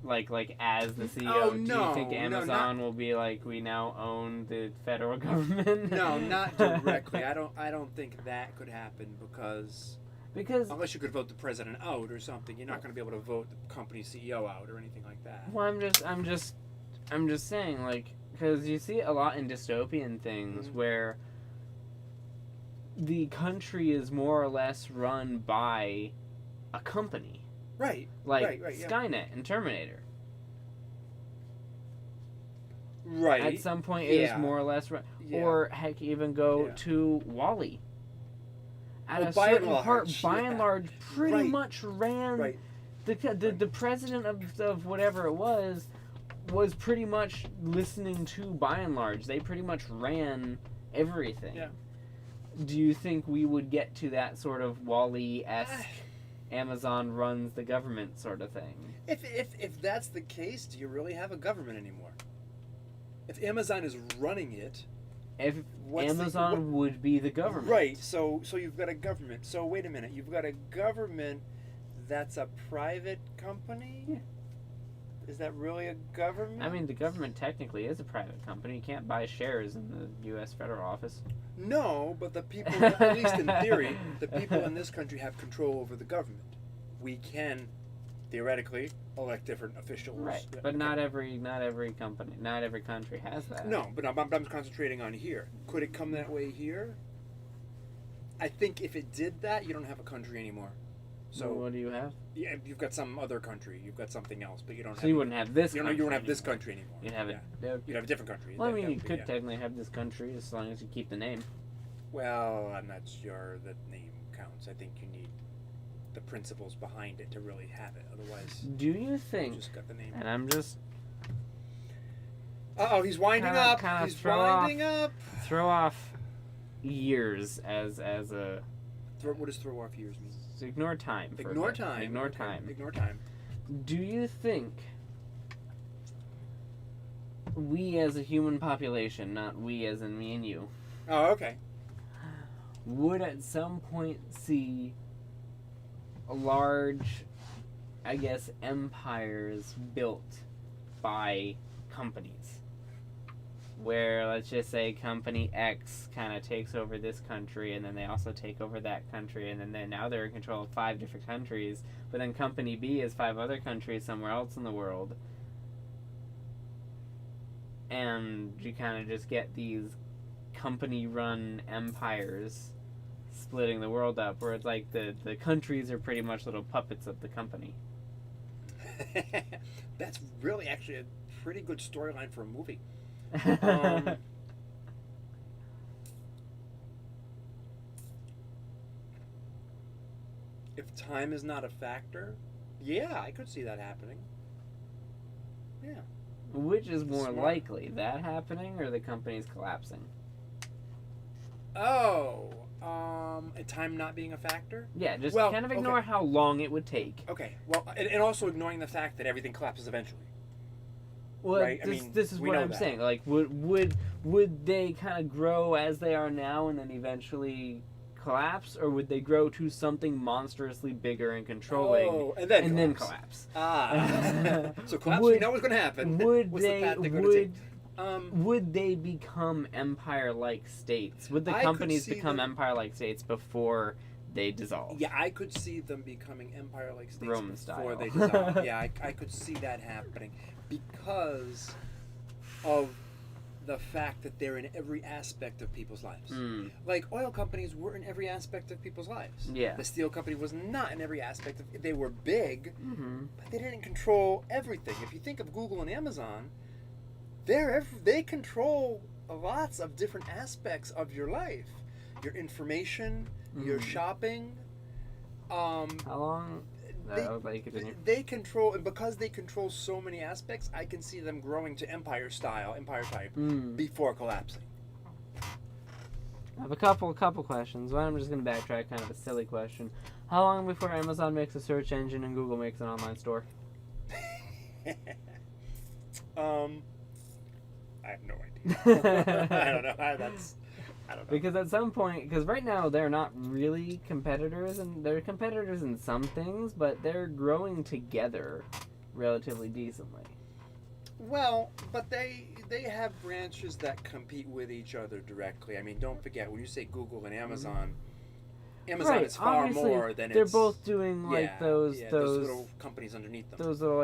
Like as the CEO, Oh, do no, you think no, Amazon will be like, we now own the federal government? No, not directly. I don't think that could happen because unless you could vote the president out or something, you're not going to be able to vote the company CEO out or anything like that. Well, I'm just saying, like, because you see it a lot in dystopian things Mhm. where the country is more or less run by a company, Right. like Right, yeah. Skynet and Terminator. Right. At some point, it Yeah. is more or less run. Yeah. Or heck, even go Yeah. to Wall-E. At Oh, a by and certain part, large, by yeah. and large, pretty Right. much ran. Right. The president of whatever it was pretty much listening to by and large. They pretty much ran everything. Yeah. Do you think we would get to that sort of Wall-E-esque Amazon runs the government sort of thing? If that's the case, do you really have a government anymore? If Amazon is running it, If what's the- Amazon would be the government. Right. So you've got a government. So wait a minute. You've got a government that's a private company? Yeah. Is that really a government? I mean, the government technically is a private company. You can't buy shares in the U.S. federal office. No, but the people, at least in theory, the people in this country have control over the government. We can, theoretically, elect different officials. Right, but not every company, not every country has that. No, but I'm concentrating on here. Could it come that way here? I think if it did that, you don't have a country anymore. So what do you have? Yeah, you've got some other country. You've got something else, but you don't. So have you wouldn't have this. You country don't have this anymore. country anymore. You'd have it. Yeah. You'd have a different country. Well, I That- mean, that you would be- could yeah. technically have this country as long as you keep the name. Well, I'm not sure that name counts. I think you need the principles behind it to really have it. Otherwise, Do you you think? just got the name. And I'm just Uh-oh, he's winding Kinda- up. kinda He's throw winding up. throw off years as a What does throw off years mean? ignore time. For a Ignore bit. time. Ignore Okay, time. Ignore time. Do you think we as a human population, not we as in me and you, Oh, okay. would at some point see a large, I guess, empires built by companies? Where, let's just say, company X kind of takes over this country, and then they also take over that country, and then now they're in control of 5 different countries, but then company B has 5 other countries somewhere else in the world. And you kind of just get these company-run empires splitting the world up, where it's like the countries are pretty much little puppets of the company. That's really actually a pretty good storyline for a movie. If time is not a factor, yeah, I could see that happening. Yeah. Which is more Smart. likely, that happening or the companies collapsing? Oh, and time not being a factor? Yeah, just Well, kind of ignore okay. how long it would take. Okay, well, and also ignoring the fact that everything collapses eventually. Well, Right, I this, mean, this is we what know I'm that. saying. Like, would they kind of grow as they are now and then eventually collapse, or would they grow to something monstrously bigger and controlling Oh, and then then collapse. collapse? Ah. So collapse, we Would- know what's going to happen. Would What's the they? path they're going to take? Would they become empire-like states? Would the I could companies see become them- empire-like states before they dissolve. Yeah, I could see them becoming empire-like states Roman before style. they dissolve. Yeah, I could see that happening because of the fact that they're in every aspect of people's lives. Mm. Like oil companies were in every aspect of people's lives. Yeah. The steel company was not in every aspect of. They were big, Mm-hmm. but they didn't control everything. If you think of Google and Amazon, they control lots of different aspects of your life, your information, your shopping. How long? They control, and because they control so many aspects, I can see them growing to empire type before collapsing. I have a couple questions. One, I'm just going to backtrack, kind of a silly question. How long before Amazon makes a search engine and Google makes an online store? I have no idea. I don't know. I don't know. Because at some point, because right now they're not really competitors, and they're competitors in some things, but they're growing together relatively decently. Well, but they have branches that compete with each other directly. I mean, don't forget, when you say Google and Amazon, Amazon right, is far more than they're it's... both doing like those little companies underneath them. Those are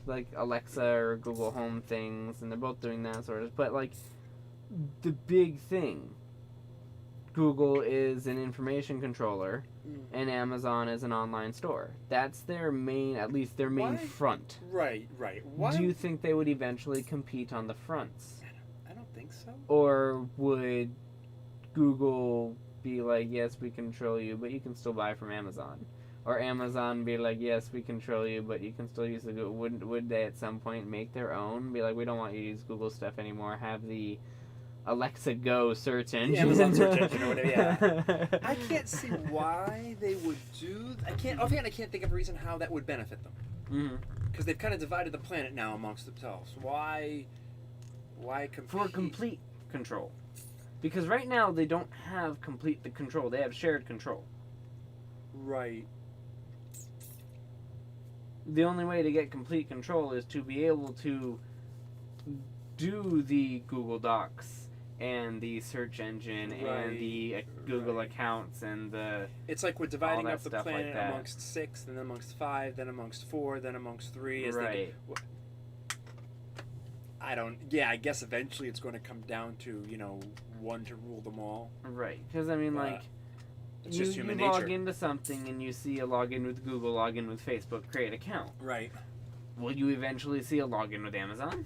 like Alexa or Google Home things, and they're both doing that sort of. But like the big thing, Google is an information controller, and Amazon is an online store. That's their main, at least their main front. Right. Why? Do you think they would eventually compete on the fronts? I don't think so. Or would Google be like, yes, we control you, but you can still buy from Amazon? Or Amazon be like, yes, we control you, but you can still use the Google. Would they at some point make their own? Be like, we don't want you to use Google stuff anymore. Have the Alexa Go search engine. The Amazon search engine or whatever, yeah. I can't see why they would do... Offhand, I can't think of a reason how that would benefit them. Because they've kind of divided the planet now amongst themselves. Why compete? For complete control. Because right now they don't have complete control. They have shared control. Right. The only way to get complete control is to be able to do the Google Docs and the search engine and the Google accounts and the... It's like we're dividing up the planet like amongst 6, then amongst 5, then amongst 4, then amongst 3. Right. I guess eventually it's going to come down to, one to rule them all. Right. Because, I mean, it's just human nature. You log into something and you see a login with Google, login with Facebook, create account. Right. Will you eventually see a login with Amazon?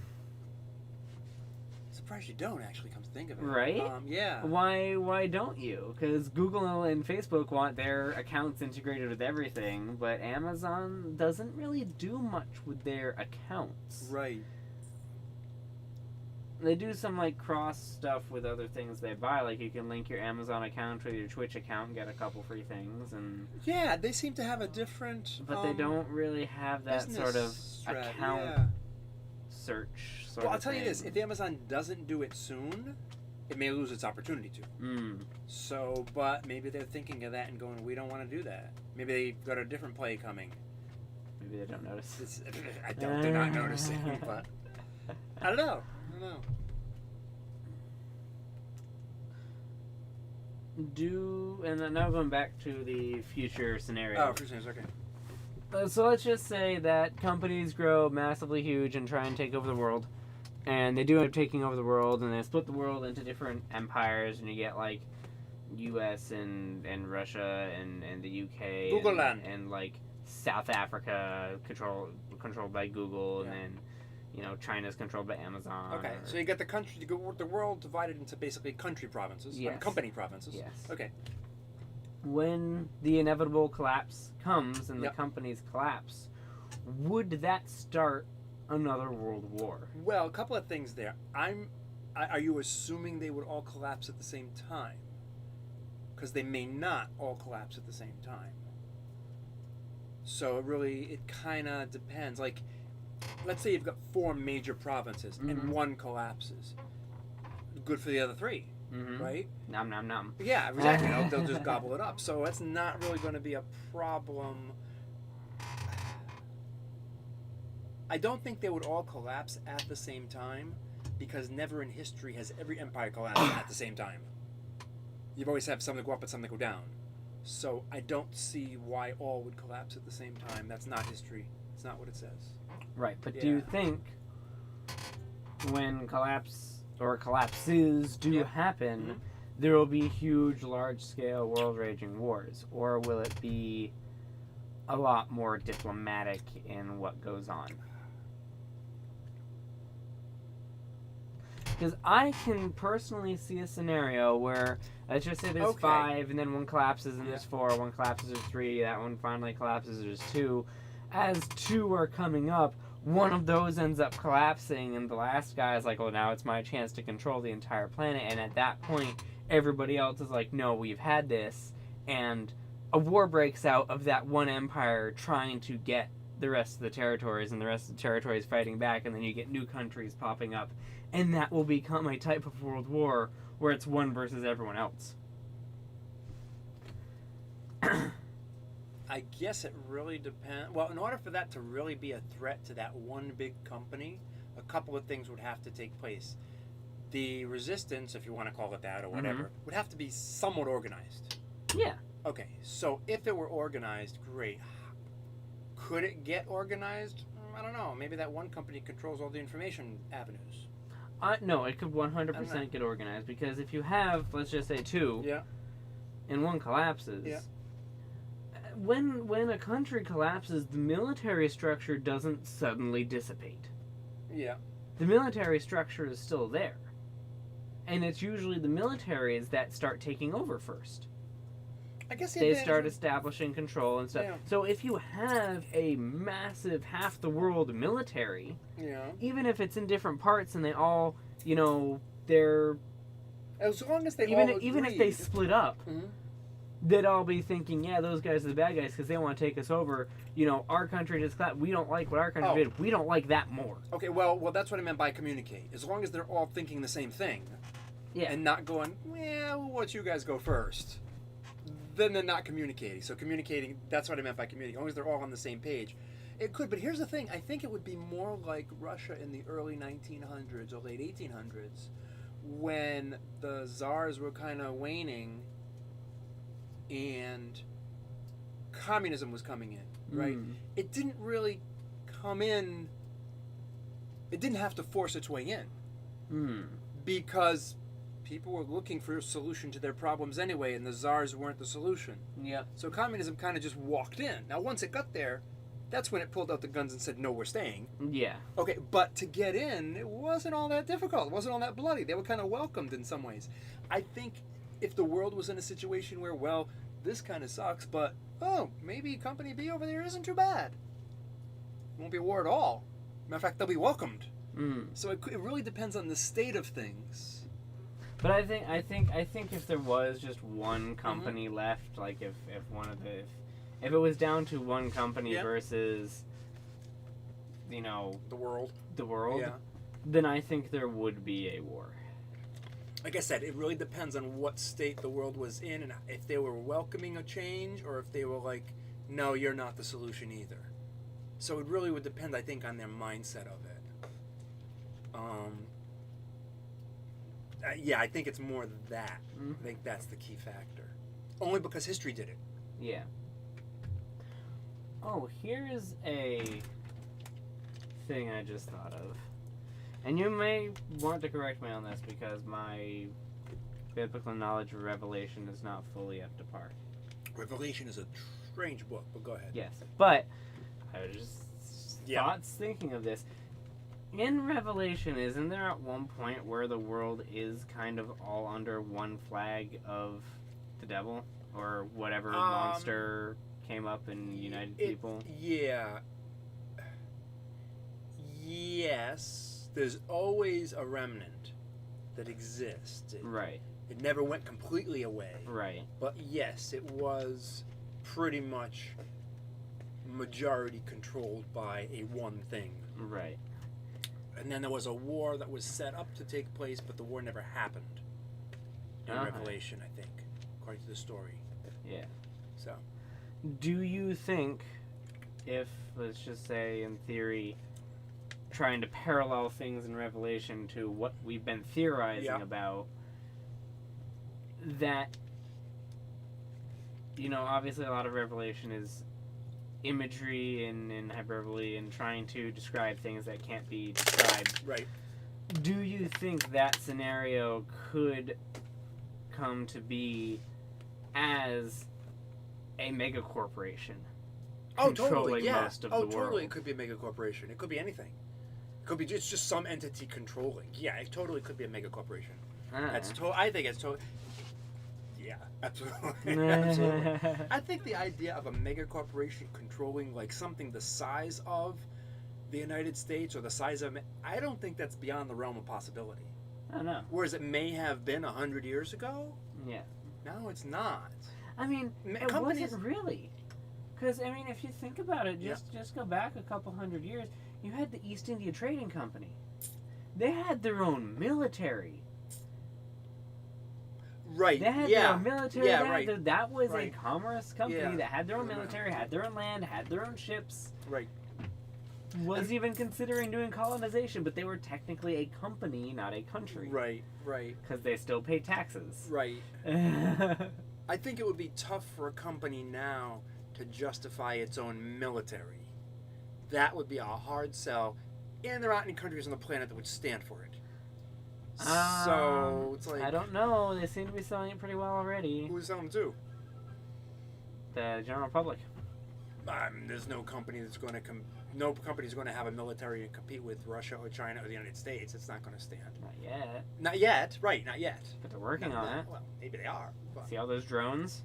Surprised you don't, actually, come to think of it. Right? Yeah. Why don't you? Because Google and Facebook want their accounts integrated with everything, but Amazon doesn't really do much with their accounts. Right. They do some cross stuff with other things they buy, like you can link your Amazon account with your Twitch account and get a couple free things, and yeah, they seem to have a different. But they don't really have that sort of account search. Well, I'll tell you this: if Amazon doesn't do it soon, it may lose its opportunity to. So, but maybe they're thinking of that and going, "We don't want to do that." Maybe they've got a different play coming. Maybe they don't notice. They're not noticing, but I don't know. And then now going back to the future scenario. Oh, future scenario, okay. So let's just say that companies grow massively huge and try and take over the world. And they do end up taking over the world, and they split the world into different empires, and you get US and Russia and the UK Google land. and South Africa controlled by Google, and then China's controlled by Amazon. Okay, so you get the world divided into basically country provinces, company provinces. Yes. Okay. When the inevitable collapse comes and the companies collapse, would that start another world war? Well, a couple of things there. Are you assuming they would all collapse at the same time? Because they may not all collapse at the same time. So it kind of depends. Let's say you've got 4 major provinces and one collapses. Good for the other 3, right? Nom nom nom. Yeah, exactly. They'll just gobble it up. So that's not really going to be a problem. I don't think they would all collapse at the same time, because never in history has every empire collapsed at the same time. You've always had some that go up and some that go down. So I don't see why all would collapse at the same time. That's not history. It's not what it says. Right, but do you Yeah. think when collapse or collapses do Yeah. happen, Mhm. there will be huge, large-scale, world-raging wars, or will it be a lot more diplomatic in what goes on? Because I can personally see a scenario where, let's just say there's Okay. 5, and then one collapses, and Yeah. there's 4, one collapses, there's 3, that one finally collapses, there's 2. As 2 are coming up, one of those ends up collapsing, and the last guy is like, well, now it's my chance to control the entire planet, and at that point, everybody else is like, no, we've had this, and a war breaks out of that one empire trying to get the rest of the territories, and the rest of the territories fighting back, and then you get new countries popping up, and that will become a type of world war where it's one versus everyone else. I guess it really depends. Well, in order for that to really be a threat to that one big company, a couple of things would have to take place. The resistance, if you want to call it that or whatever, would have to be somewhat organized. Yeah. Okay, so if it were organized, great. Could it get organized? I don't know. Maybe that one company controls all the information avenues. No, it could 100% get organized, because if you have, let's just say 2, Yeah. and one collapses, Yeah. when a country collapses, the military structure doesn't suddenly dissipate. Yeah. The military structure is still there. And it's usually the militaries that start taking over first. I guess They start establishing control and stuff. Yeah. So if you have a massive half the world military, Yeah. even if it's in different parts and they all, they're As long as they even all even if they agreed. split up, Mhm. they'd all be thinking, yeah, those guys are the bad guys because they want to take us over. Our country just got, we don't like what our country Oh. did. We don't like that more. Okay, well, that's what I meant by communicate. As long as they're all thinking the same thing, Yeah. and not going, well, we'll let you guys go first. Then they're not communicating. So communicating, that's what I meant by communicating. As long as they're all on the same page. It could, but here's the thing. I think it would be more like Russia in the early 1900s or late 1800s when the czars were kind of waning and communism was coming in, right? Mm. It didn't really come in, it didn't have to force its way in Mm. because people were looking for a solution to their problems anyway, and the czars weren't the solution. Yep. So communism kind of just walked in. Now, once it got there, that's when it pulled out the guns and said, no, we're staying. Yeah. Okay, but to get in, it wasn't all that difficult. It wasn't all that bloody. They were kind of welcomed in some ways. I think if the world was in a situation where, well, this kind of sucks, but, oh, maybe Company B over there isn't too bad. It won't be a war at all. Matter of fact, they'll be welcomed. Mm. So it really depends on the state of things. But I think if there was just one company left, like if it was down to one company Yeah. versus The world. the world, Yeah. then I think there would be a war. Like I said, it really depends on what state the world was in and if they were welcoming a change or if they were like, no, you're not the solution either. So it really would depend, I think, on their mindset of it. Yeah, I think it's more that. Mhm. I think that's the key factor. Only because history did it. Yeah. Oh, here's a thing I just thought of. And you may want to correct me on this because my biblical knowledge of Revelation is not fully up to par. Revelation is a strange book, but go ahead. Yes. But I was just Yeah. thoughts thinking of this. In Revelation, isn't there at one point where the world is kind of all under one flag of the devil? Or whatever monster came up and united people? Yeah. Yes. There's always a remnant that exists. Right, It never went completely away. right. But yes, it was pretty much majority controlled by a one thing. Right. And then there was a war that was set up to take place, but the war never happened. In Uh-huh. Revelation, I think, according to the story. Yeah. So, Do you think if, let's just say in theory, trying to parallel things in Revelation to what we've been theorizing Yeah. about, that obviously a lot of Revelation is imagery and hyperbole and trying to describe things that can't be described. Right. Do you think that scenario could come to be as a mega corporation controlling most of the world? Totally. It could be a mega corporation. It could be anything. It could be just some entity controlling. Yeah, it totally could be a mega corporation. I think it's totally. Yeah, absolutely. Absolutely. I think the idea of a mega corporation controlling like something the size of the United States or the size of, I don't think that's beyond the realm of possibility. I don't know. Whereas it may have been 100 years ago. Yeah. No, it's not. I mean, it wasn't really. Because, I mean, if you think about it, just go back a couple hundred years, you had the East India Trading Company. They had their own military. Right. They had their own military. Yeah, right. That was a commerce company Yeah. that had their own military, had their own land, had their own ships. Right. Was even considering doing colonization, but they were technically a company, not a country. Right, right. Because they still pay taxes. Right. I think it would be tough for a company now to justify its own military. That would be a hard sell, and there aren't any countries on the planet that would stand for it. So it's like, I don't know. They seem to be selling it pretty well already. who's selling to? The general public. There's no company that's going to no company's going to have a military and compete with Russia or China or the United States. It's not going to stand. Not yet. Not yet. Right. Not yet. But they're working on it. Well, maybe they are. But See all those drones?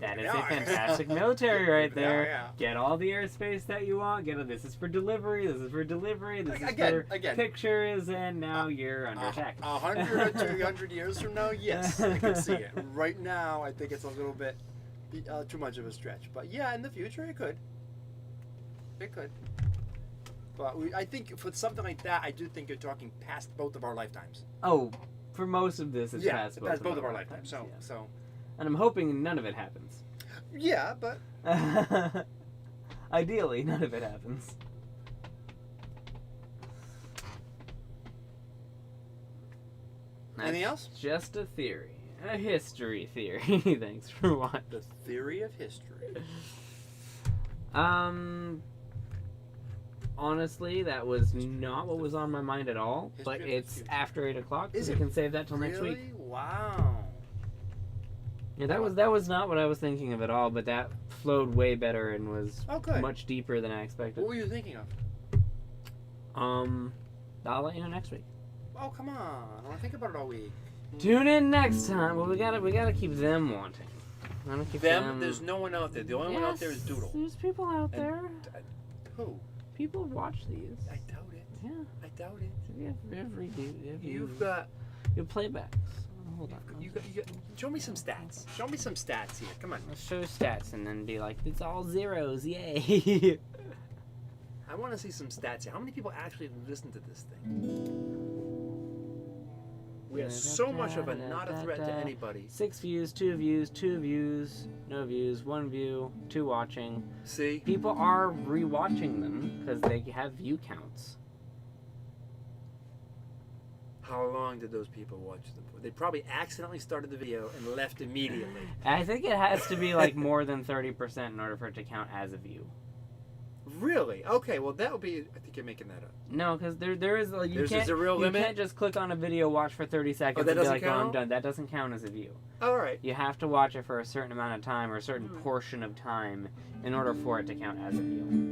That They is a are. fantastic military right They are, there. yeah. Get all the airspace that you want. This is for delivery. This is for delivery. This is Again. for pictures. And now you're under attack. 100 or 200 years from now, yes, I can see it. Right now, I think it's a little bit too much of a stretch. But yeah, in the future, it could. It could. But I think for something like that, I do think you're talking past both of our lifetimes. Oh, for most of this, it's past both of our lifetimes. So. And I'm hoping none of it happens. Yeah, but ideally, none of it happens. Anything else? Just a theory. A history theory. Thanks for watching. The theory of history. Honestly, that was not what was on my mind at all. History But of it's history. after 8 o'clock, so Is we it can save that till next Really? week. Wow. Yeah, that was not what I was thinking of at all. But that flowed way better and was Okay. much deeper than I expected. What were you thinking of? I'll let you know next week. Oh, come on. I want to think about it all week. Tune in next time. Well, we gotta keep them wanting. I don't keep them. There's no one out there. The only one out there is Doodle. There's people out there. Who? People watch these. I doubt it. Yeah. I doubt it. We have You've got. you playbacks. Hold on. You got. Show me some stats. Show me some stats here. Come on. Let's show stats and then be like, it's all zeros. Yay. I want to see some stats here. How many people actually listen to this thing? We are so much of a not a threat to anybody. 6 views, 2 views, 2 views, no views, 1 view, 2 watching. See? People are rewatching them because they have view counts. How long did those people watch them for? They probably accidentally started the video and left immediately. I think it has to be like more than 30% in order for it to count as a view. Really? Okay, well that would be. I think you're making that up. No, because there is like you There's a real limit? can't just click on a video, watch for 30 seconds, that and be doesn't like, "Oh, I'm count? done." That doesn't count as a view. All right. You have to watch it for a certain amount of time or a certain portion of time in order for it to count as a view.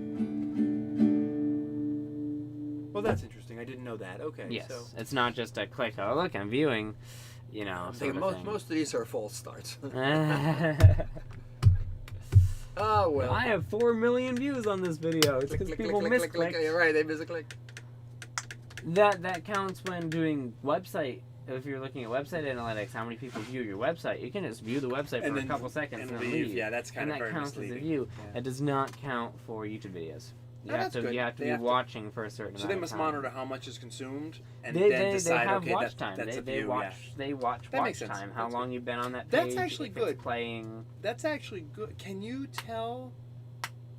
Well, that's interesting. I didn't know that. Okay. Yes, So it's not just a click. Oh, look, I'm viewing. I'm sort thinking of thing. most of these are false starts. I Oh well. have 4 million views on this video. It's because people misclick. You're right. They miss a click. That counts when doing website. If you're looking at website analytics, how many people view your website? You can just view the website for a couple seconds and then leave. Yeah, that's kind And of that very counts as a misleading. view. Yeah. It does not count for YouTube videos. No, that's good. You have to They be have to- watching for a certain So amount they of must time. monitor how much is consumed and They then decide. have Okay, watch time. that's a They view. watch. They watch That watch makes sense. time. How That's long good. you've been on that That's page. actually if good. It's playing. That's actually good. Can you tell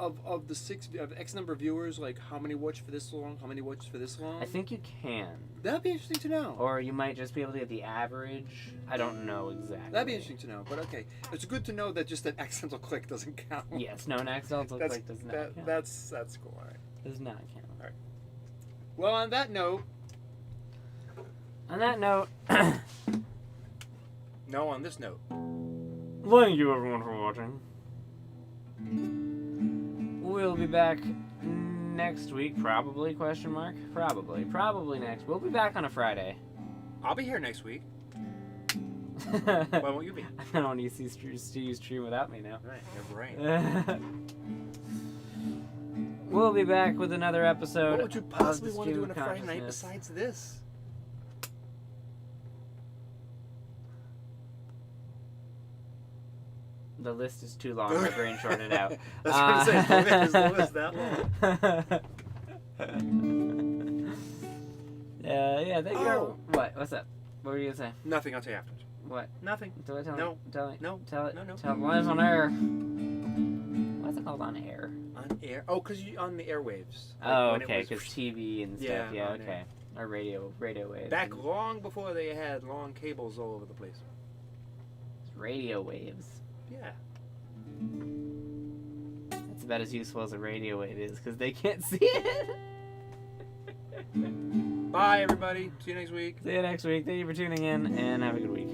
of the X number of viewers, like how many watch for this long, how many watch for this long? I think you can. That'd be interesting to know. Or you might just be able to get the average. I don't know exactly. That'd be interesting to know. But okay, it's good to know that just an accidental click doesn't count. Yes, no, an accidental click does not count. That's cool. All right. Does not count. All right. Well, on that note. No, on this note. Thank you everyone for watching. We'll be back next week, probably, question mark? Probably next. We'll be back on a Friday. I'll be here next week. Why won't you be? I don't want you to see you stream without me now. Right, your brain. We'll be back with another episode. What would you possibly of the want to do Stream on of a Friday night Consciousness. besides this? The list is too long. My brain shorted out. That's what I'm saying. Is the list that long? Yeah. Thank you. Oh. What? What's up? What were you gonna say? Nothing. I'll tell you afterwards. What? Nothing. Tell it. No. Tell it. No. Tell it. No. Tell it live on air. What's it called on air? On air? Oh, because you on the airwaves. Like Oh, when it okay. was Because TV and stuff. Yeah, Yeah. on Okay. Or radio waves. back and long before they had long cables all over the place. radio waves. Yeah. It's about as useful as a radio wave is because they can't see it. Bye, everybody. See you next week. See you next week. Thank you for tuning in and have a good week.